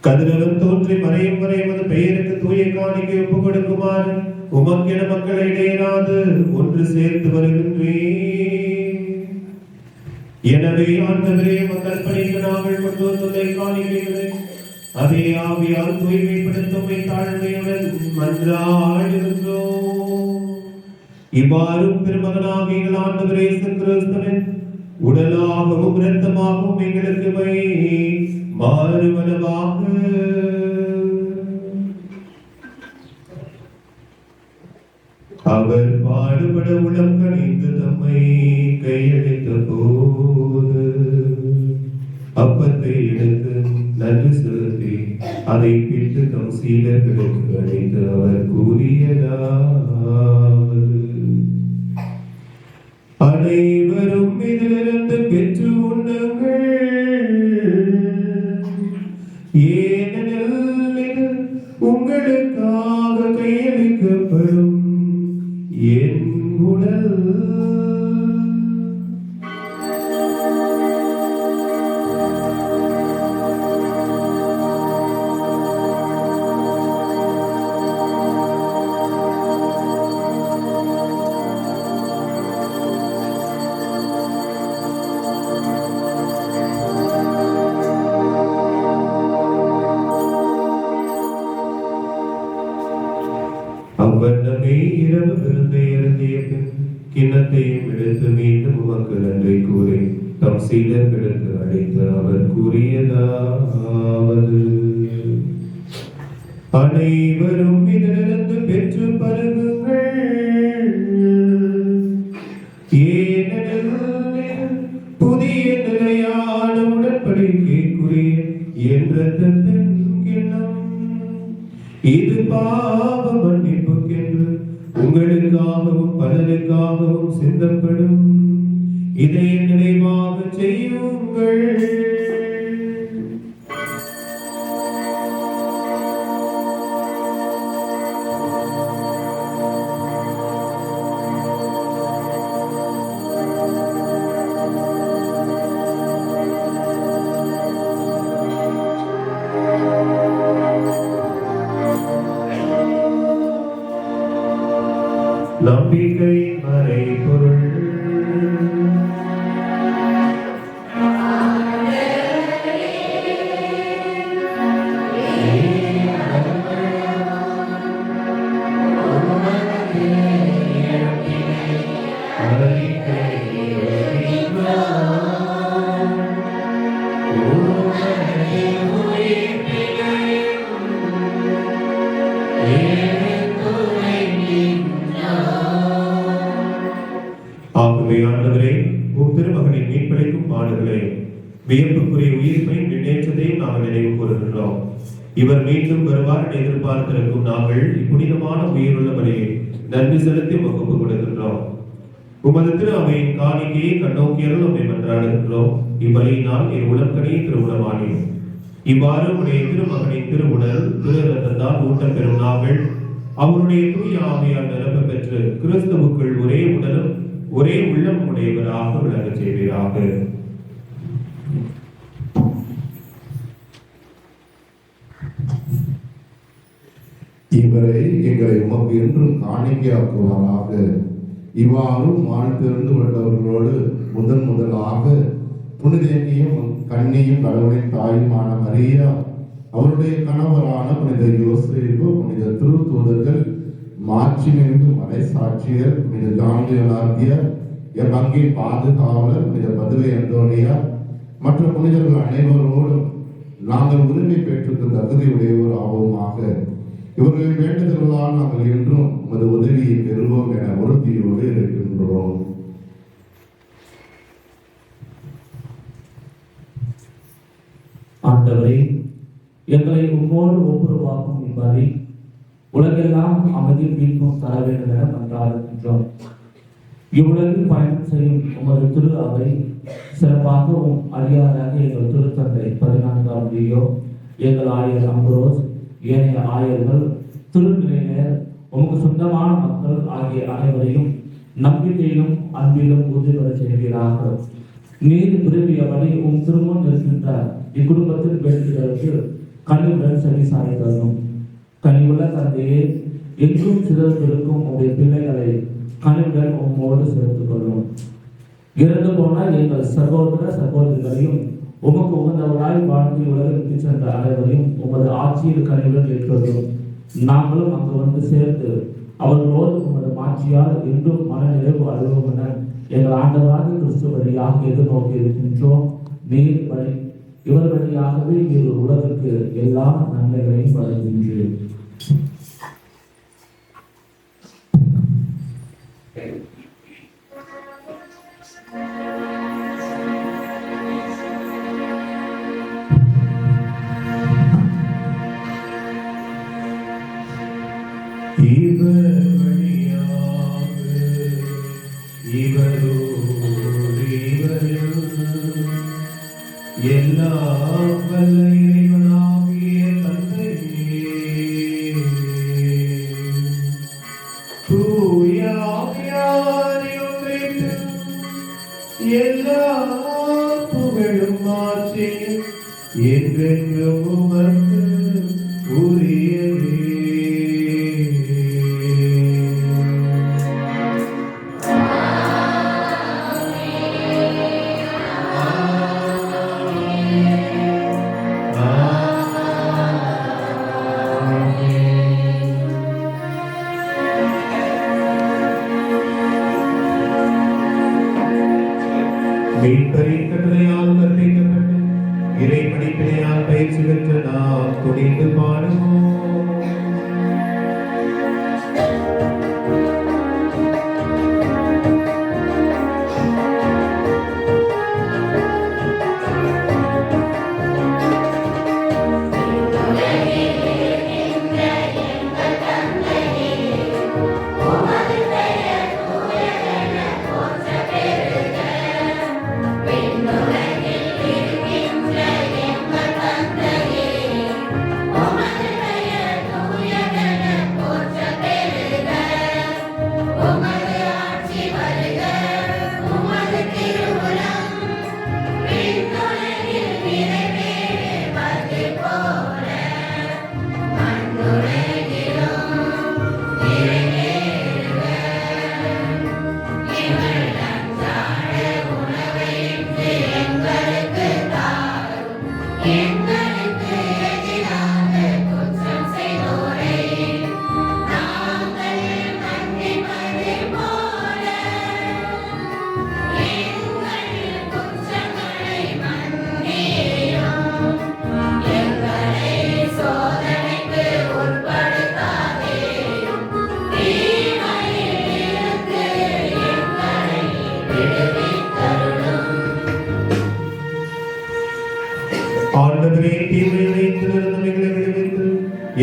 கதிரவன் தோன்றி மறையும் வரை எமது பெயருக்கு தூய காணிக்கை ஒப்புக் கொடுக்குமாறு உமக்கென மக்களை இடையராது ஒன்று சேர்த்து வருகின்றேன். எனவே ஆண்டவரே, மக்கள் பணிக்கு நாங்கள் கொண்டு வந்துள்ள காணிக்கைகளை அதே ஆவியால் தூய்மைப்படுத்தும் தாழ்மையுடன் மன்றாடுகின்றோம். இவ்வாறும் திருமகனாக எங்கள் ஆண்டவர் இயேசு கிறிஸ்துவின் உடலாகவும் இரத்தமாகவும் எங்களுக்கு மாறுவனவாக. அவர் பாடுபட உளம் கனிந்து தம்மை கையளித்த போது அப்பத்தை எடுத்து நன்றி செலுத்தி அதை பிட்டு தம் சீடர்களுக்கு அளித்து அவர் கூறியதாவது: அனைவரும் இதிலிருந்து பெற்று உண்ணுங்கள், ஏனெனில் இது உங்களுக்காக கையளிக்கப்படும் என் உடல். அவர் நம்மை இரவு விருந்தை அருந்திய பின் கிண்ணத்தையும் எடுத்து மீண்டும் உமக்கு நன்றி கூறி தம் சீடர்களுக்கு அழைத்து அவர் கூறியதாவது: அனைவரும் இதிலிருந்து பெற்று பருகுங்கள், ஏனெனில் புதிய நிலையான உடன்படிக்கைக்குரிய என்ற கிண்ணம் இது பாவ மன்னிப்புக்கென்று உங்களுக்காகவும் பலருக்காகவும் சிந்தப்படும். இதை நினைவாக செய்யுங்கள். நம்பிக்கை மறைபொருள். ஆகவே ஆண்டவரே, உம் திருமகனின் மீட்பளிக்கும் பாடுகளையும் வியப்புக்குரிய உயிர்ப்பையும் முன்னேற்றத்தையும் நாங்கள் நினைவு கூறுகின்றோம். இவர் மீண்டும் வருவார் என எதிர்பார்த்திருக்கும் நாங்கள் இப்புனிதமான உயிருள்ள பலியை நன்றி செலுத்தி உமக்கு ஒப்புக் கொடுக்கின்றோம். உமது திரு அவையின் காணிக்கையை கண்ணோக்கியர்கள் உண்மை மன்றாடுகின்றோம். இப்பலியினால் என் உடற்கனே திருவுளமானேன். இவ்வாறு உடைய திருமகனின் திருவுடல் திரு ரத்தத்தால் ஊட்டம் பெறும் நாங்கள் அவருடைய தூய ஆவியால் நிரப்ப பெற்று கிறிஸ்துவுக்குள் ஒரே உடலும் ஒரே உள்ளம் உடையவராக விளங்க செய்வீராக. இவரை எங்களை உமக்கு என்றும் காணிக்கையாக்குவாராக. இவ்வாறு மானத்திலிருந்து வந்தவர்களோடு முதலாக புனிதேனியும் கன்னியும் கடவுளின் தாயுமான மரியா, அவருடைய கணவரான புனித யோசேப்பு, புனித திருத்தூதர்கள், மாட்சிமிகு மறைசாட்சியர் புனித ஜான்லியலாத்தியர், என் பங்கின் பாதுகாவலர் புனித பதுவை அந்தோனியா மற்றும் புனிதர்கள் அனைவரோடும் நாங்கள் உரிமை பெற்றுக்கு தகுதியுடையோர் ஆவோமாக. இவர்களின் வேண்டுதல்களால் நாங்கள் என்றும் உமது உதவியை பெறுவோம் என உறுதியோடு இருக்கின்றோம். ஆண்டவரே, எங்களை உம்மோடு ஒப்புரவாக்கும் இவ்வாறு உலகெல்லாம் அமைதி மீட்பும் தர வேண்டும் என மன்றாடுகின்றோம். இவ்வுலகில் பயணம் செய்யும் உமது திரு அவை சிறப்பாகவும் அடியாராக எங்கள் திருத்தந்தை 14ஆம் லியோ, எங்கள் ஆயர் அம்பரோஸ், ஏனைய ஆயர்கள், திருநிலையினர், உமக்கு சொந்தமான மக்கள் ஆகிய அனைவரையும் நம்பிக்கையிலும் அன்பிலும் உறுதி பெற செய்வீராக. நீர் விரும்பியபடி உம் திருமுன் இருக்கின்ற இக்குடும்பத்தின் வேண்டுதலுக்கு கனிவுடன் செவி சாய்த்தரும். கனிவுள்ள தந்தையே, எங்கும் சிதறந்திருக்கும் உடைய பிள்ளைகளை கனிவுடன் உம்மோடு சேர்த்துக் கொள்ளும். இறந்து போன எங்கள் சகோதர சகோதரிகளையும் உமக்கு உகந்தவராய் வாழ்க்கை உலகிற்கு சென்ற அனைவரையும் உமது ஆட்சியில் கனிவுடன் ஏற்றுள்ளோம். நாங்களும் அங்கு வந்து சேர்ந்து அவர்களோடு உமது மாட்சியால் என்றும் மன நிறைவு அடைவோம் என எங்கள் ஆண்டவராக கிறிஸ்து வழியாக எதிர்நோக்கி இருக்கின்றோம். நீர் வழி இவர் வழியாகவே நீர் உலகிற்கு எல்லா நன்மைகளையும் வழங்குகின்றேன். எல்லா புகழும் ஆட்சியும் என்றென்றும் உமக்கு உரியதே.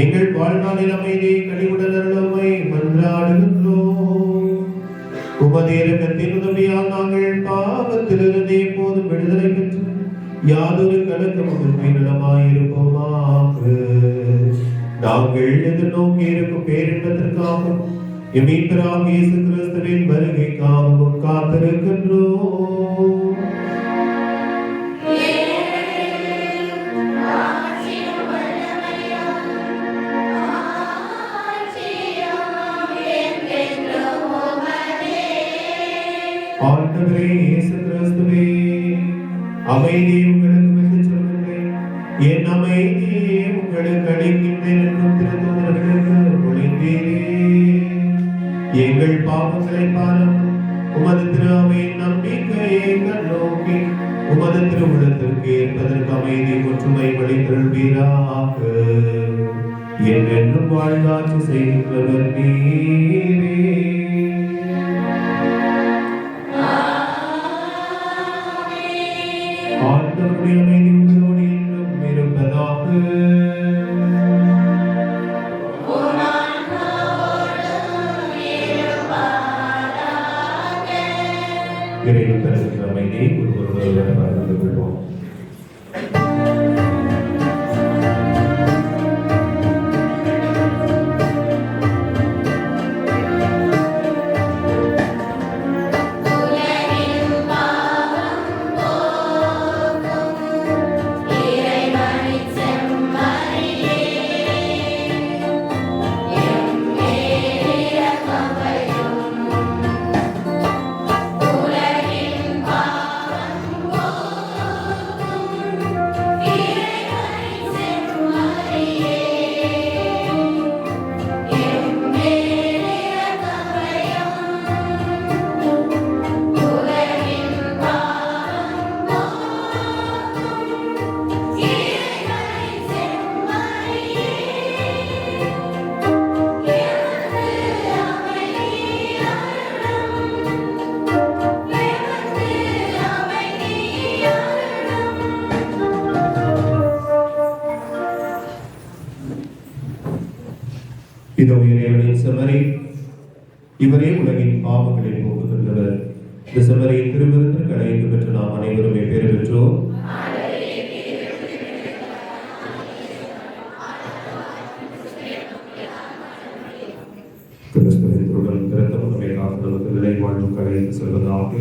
எங்கள் வாழ்நாளில் அமைதியை கழிவுடன் அருளுமை மன்றாடுகின்றோம். உமது இரக்கத்தின் உதவியால் நாங்கள் பாவத்திலிருந்து எப்போதும் விடுதலை பெற்று யாதொரு கலக்கமும் மீனமாயிருப்போமாக. நாங்கள் எதிர்நோக்கி இருக்கும் பேரின்பத்திற்காக மீட்பராக இயேசு கிறிஸ்துவின் வருகைக்காகவும் காத்திருக்கின்றோம். ஆண்டவரே இயேசு கிறிஸ்துவே, அமைதியை உங்களுக்கு விட்டு சொல்கின்றேன், என் அமைதியை உங்களுக்கு அளிக்கின்றேன் என்றும் திருத்தூதர்களுக்கு மொழிந்தீரே. எங்கள் பாவங்களை பாரும் உமது திரு அவையின் நம்பிக்கையை கண்ணோக்கி உமது திருவுளத்திற்கு ஏற்பதற்கு அமைதி ஒற்றுமை வழித்தருள்வீராக. என்றென்றும் வாழ்ந்தாட்சி செய்கின்றவர் நீரே. ஆண்டவருடைய அமைதி உங்களோடு என்றும் இருப்பதாக. இறைவன் தருகின்ற அமைதியை ஒருவருடன் பகிர்ந்து கொள்வோம். இதோ இறைவனின் செம்மறி, இவரே உலகின் பாவங்களை போக்குகின்றவர். இந்த செம்மறியின் திருவிருந்திற்கு அழைத்து பெற்ற நாம் அனைவருமே பேறு பெற்றோம். கிறிஸ்துவின் திருடன் திறந்த முகமே காப்பதற்கு நிலை வாழ்வுக்கு அழைத்து செல்வதாக.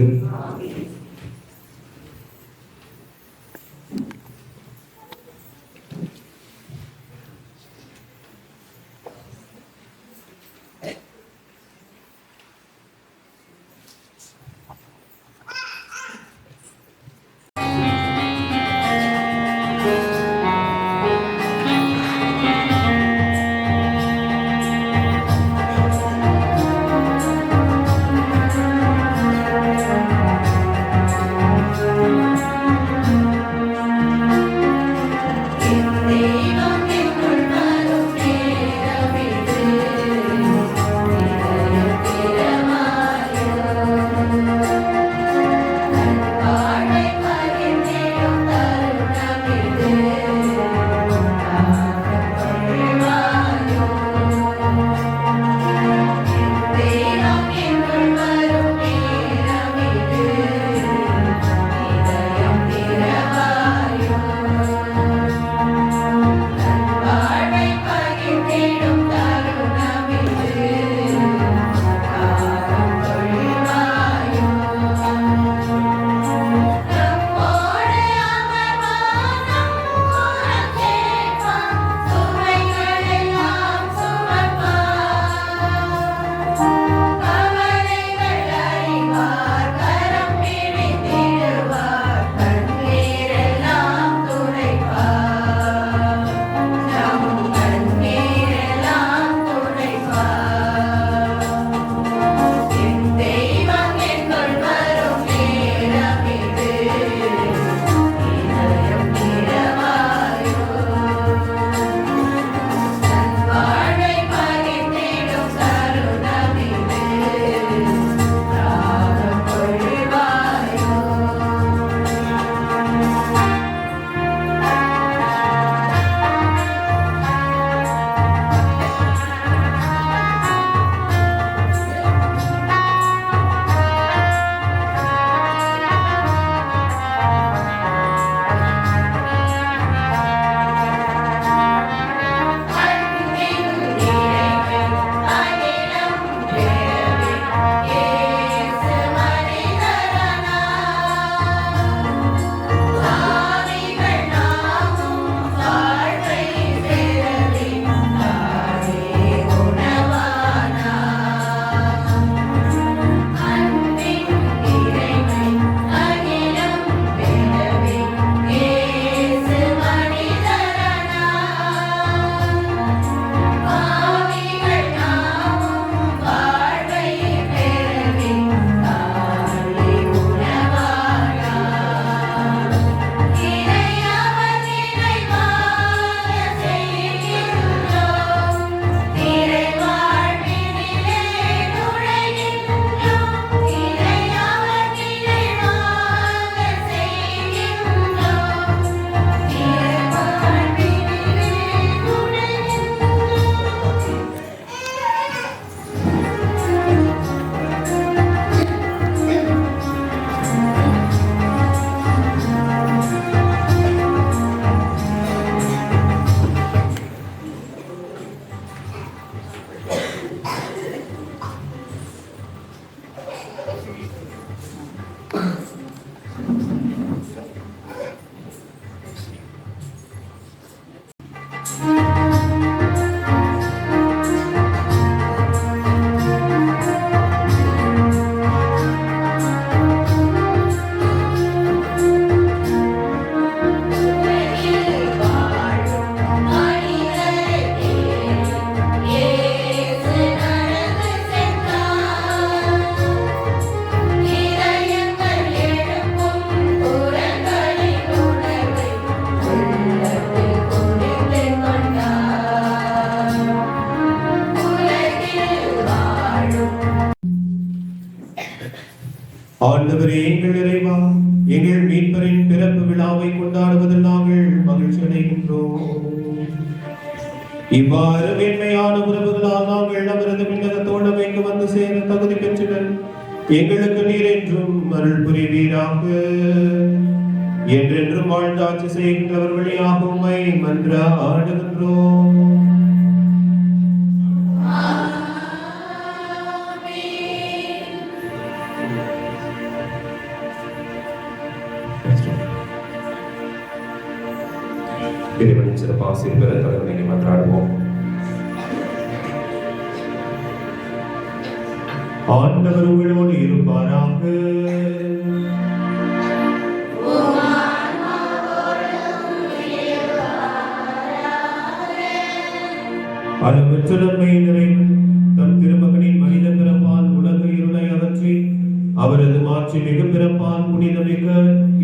ஆண்டவரே எங்கள் இறைவா, எங்கள் மீட்பரின் பிறப்பு விழாவை கொண்டாடுவதில் நாங்கள் மகிழ்ச்சி அடைகின்றோம். இவ்வாறு மேன்மையான உறவுகளால் நாங்கள் அவரது விண்ணகத்தோடு வைக்க வந்து சேர தகுதி பெற்றுடன் எங்களுக்கு நீர் என்றும் அருள் புரிவீராக. என்றென்றும் வாழ்ந்தாட்சி செய்கின்றவர் வழியாக உம்மை மன்றாடுகின்றோம். இறைவனின் சிறப்பாசிரியர் பெற தலைவனை மன்றாடுவோம். ஆண்டவர் உங்களோடு இருப்பாராக. அளவற்ற நன்மை நிறைவு தம் திருமகனின் மனித பிறப்பால் உலக இருளை அகற்றி அவரது மாட்சி மிகு பிறப்பால் புனிதமிக்க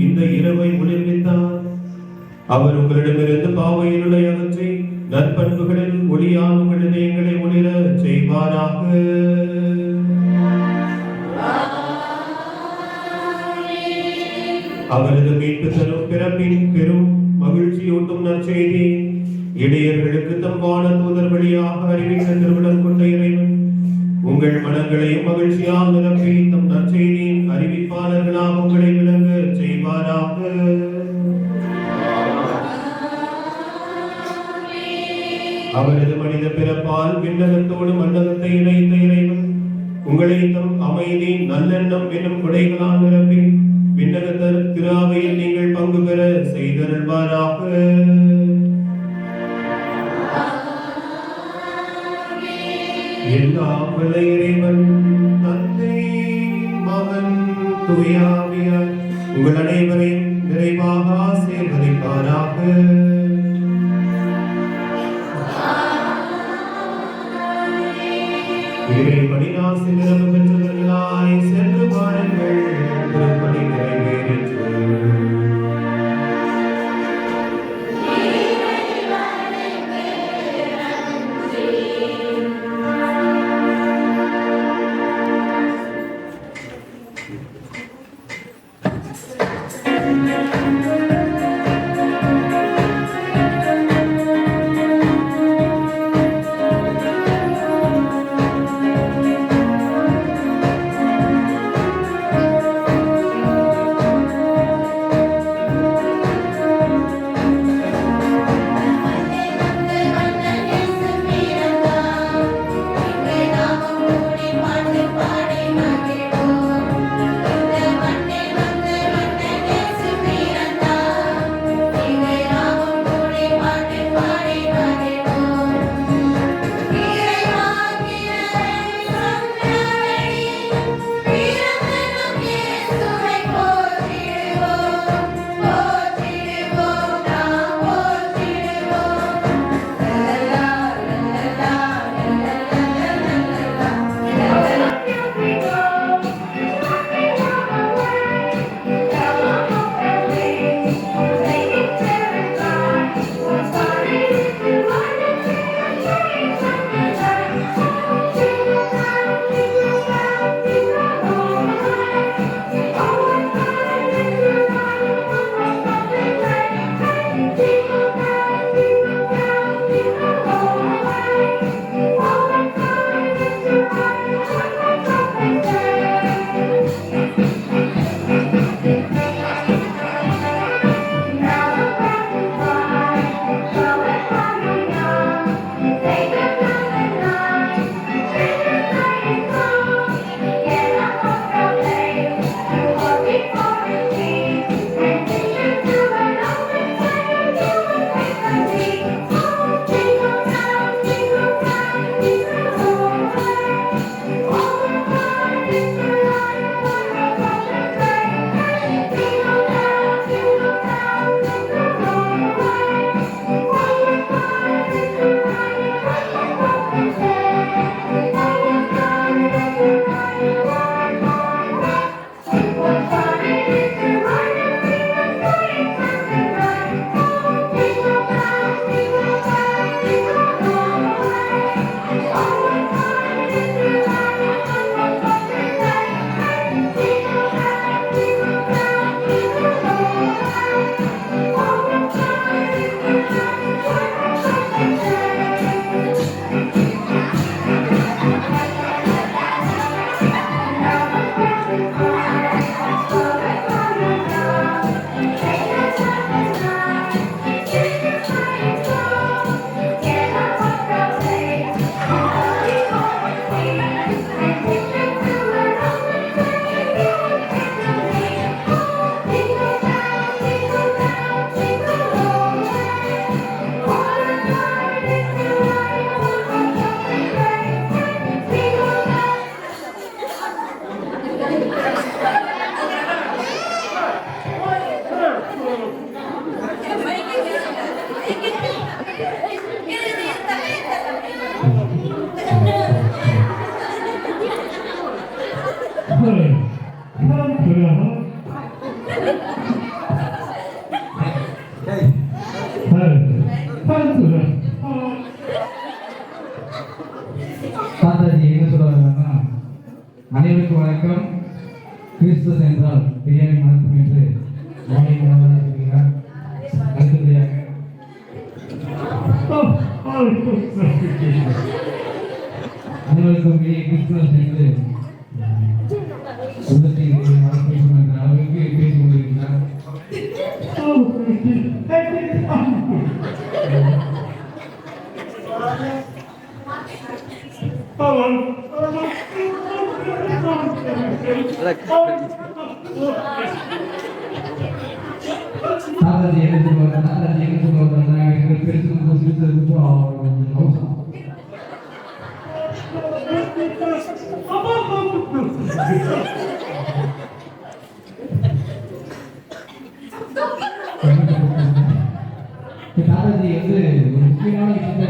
இந்த இரவை ஒளிர்வித்தார். அவர் உங்களிடமிருந்து பாவ இருளை அகற்றி நற்பண்புகளின் ஒளியால் உங்கள் இதயங்களை ஒளிர செய்வாராக. அவரது மீட்பு தரும் பிறப்பின் பெரும் மகிழ்ச்சியூட்டும் நற்செய்தி இடையர்களுக்கு தம் வான தூதர் வழியாக அறிவிக்க திருவிழம் கொண்ட இறைவன் உங்கள் மனங்களையும் மகிழ்ச்சியால் நிரப்பி தம் நற்செய்தியின் அறிவிப்பாளர்களாக உங்களை விளங்க செய்வாராக. அவரது மனித பிறப்பால் விண்ணகத்தோடு மண்டலத்தை இணைத்த இறைவன் உங்களை தம் அமைதி நல்லெண்ணம் என்னும் கொடைகளால் நிரப்பி விண்ணகத்த திரு அவையில் நீங்கள் பங்கு பெற செய்தருள்வாராக. எல்லாம் வல்ல இறைவன் தந்தை மகன் தூய ஆவியார் உங்கள் அனைவரையும் நிறைவாக ஆசீர்வதிப்பாராக. இறைவனினாசி நிரம்ப பெற்றவர்களாய் சென்று வாருங்கள், திருப்பணி நிறைவேறிற்று. அனைவருக்கும் வணக்கம். கிறிஸ்துவ என்றால் பிரியாணி வணக்கம் என்று மாலை உணவாக இருக்கிறார். அடுத்தபடியாக அனைவருக்கும் கிறிஸ்துவ என்று உள்ளத்தில் வணக்கம் என்ற அளவுக்கு பேசிக் கொண்டிருக்கிறார். தாத்தாஜி எழுந்து வந்தாங்க பெருசு தாத்தாஜி வந்து ஒரு முக்கியமான விஷயத்த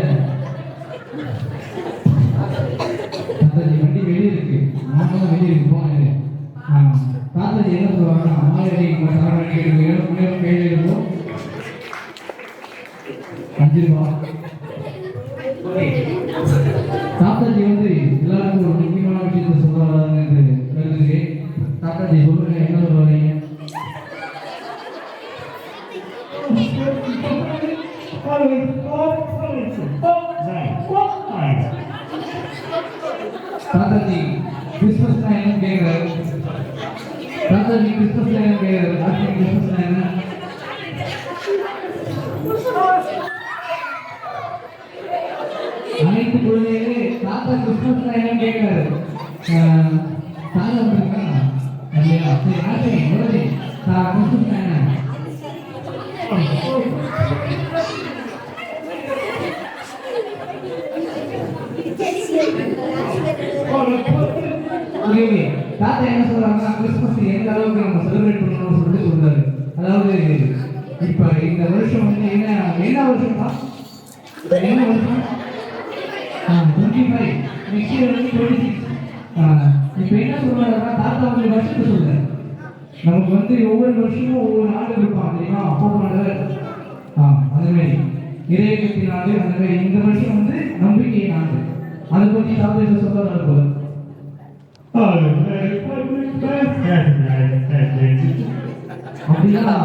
தாத்தாஜி வண்டி வெளியே இருக்கு, நானும் வெளியே இருக்கு போனேன். தாத்தாஜி என்ன சொல்லுவாங்கன்னா ஆயிரத்தி கையில் இருக்கும் 5 ரூபா. தாத்தாஜி வந்து எல்லாருக்கும் ஒரு முக்கியமான விஷயத்த சொல்லுவாங்க என்று கருதுகிறேன். தாத்தாஜி சொல்லுங்க, என்ன சொல்லுவாங்க? தாத்தாஜி கிறிஸ்மஸ் என்ன கேட்கிறாரு? தாத்தாஜி கிறிஸ்மஸ் என்ன கேட்கிறாரு? கிறிஸ்மஸ் என்ன? அனைத்து குழந்தைகளே தாத்தா கிறிஸ்மஸ் என்ன கேட்கிறாரு? தாத்தா வந்திருக்கா இல்லையா? சரி ஆசை உடனே கிறிஸ்மஸ் என்ன? தாத்தா என்ன சொல்றாங்கன்னா கிறிஸ்மஸ் எந்த அளவுக்கு நம்ம செலிப்ரேட் பண்ணணும்னு சொல்லிட்டு சொல்றாரு. அதாவது இப்ப இந்த வருஷம் வந்து என்ன வருஷம் தான்? என்ன வருஷம்? 25. நெக்ஸ்ட் இயர் வந்து 26. இப்ப என்ன சொல்றாருன்னா தாத்தா வந்து வருஷத்தை சொல்றாரு. நமக்கு வந்து ஒவ்வொரு வருஷமும் ஒவ்வொரு நாடு இருப்பாங்க தெரியுமா? அப்போ அந்த மாதிரி இறையகத்தின் நாடு, அந்த மாதிரி இந்த வருஷம் வந்து நம்பிக்கை நாடு. அதை பற்றி தாத்தா என்ன சொல்றாரு போல. அப்படின்னா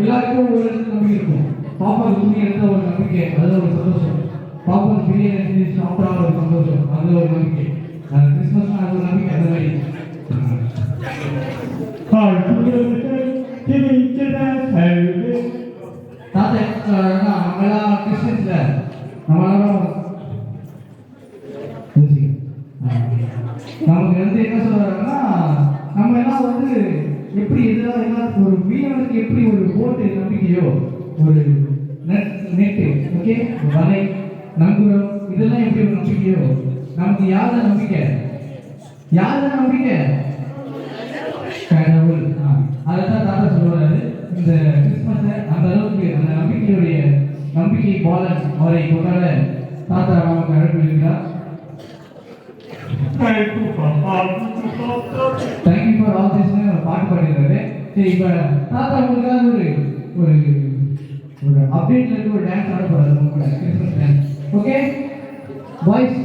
எல்லாருக்கும் ஒரு நம்பிக்கை இருக்கும். பாப்பா துணி எடுத்த ஒரு நம்பிக்கை, அது ஒரு சந்தோஷம். பாப்பா பிரியாணி சாப்பிடா ஒரு சந்தோஷம், அது ஒரு நம்பிக்கை. கிறிஸ்மஸ் அது ஒரு நம்பிக்கை. அந்த மாதிரி தாத்தா நம்மளாம் கிறிஸ்டியன்ஸ்ல நம்மளாம் நமக்கு வந்து என்ன சொல்றாங்கன்னா நம்ம எல்லாம் வந்து எப்படி இதெல்லாம் எல்லாம் ஒரு மீனவனுக்கு எப்படி ஒரு போட்டு நம்பிக்கையோ ஒரு நெட்டு ஓகே வலை நங்குரம் இதெல்லாம் எப்படி ஒரு நம்பிக்கையோ நமக்கு யார நம்பிக்கை கடவுள். அதான் தாத்தா சொல்லுவாரு இந்த கிறிஸ்மஸை அந்த அளவுக்கு அந்த நம்பிக்கை பாலன் அவரை கொண்டாட தாத்தா நமக்கு அழைப்பு இருக்கிறார். தேங்க்யூ ஃபார் ஆல் திஸ் பாட்டு பாடிருக்காரு. சரி, இப்ப தாத்தா உங்களுக்காக ஒரு ஒரு அப்டேட்ல இருந்து ஒரு டான்ஸ் ஆட போறாரு உங்களோட கிறிஸ்மஸ் டான்ஸ். ஓகே பாய்ஸ்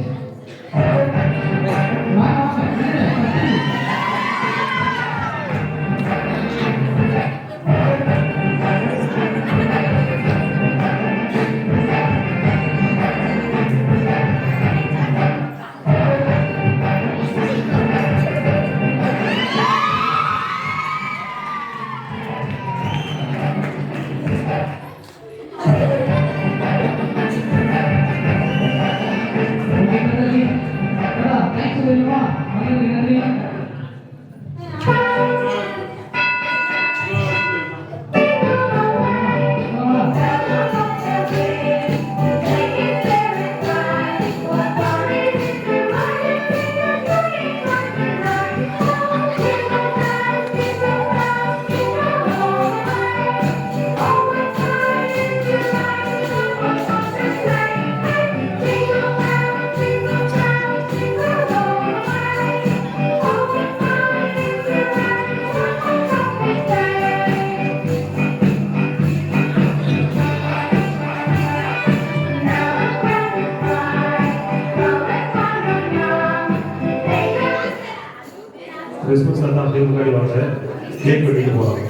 நன்றி. கிறிஸ்மஸ் எல்லாம் அப்படியே முன்னாடி வாங்க கேக் வெட்டிட்டு போகலாம்.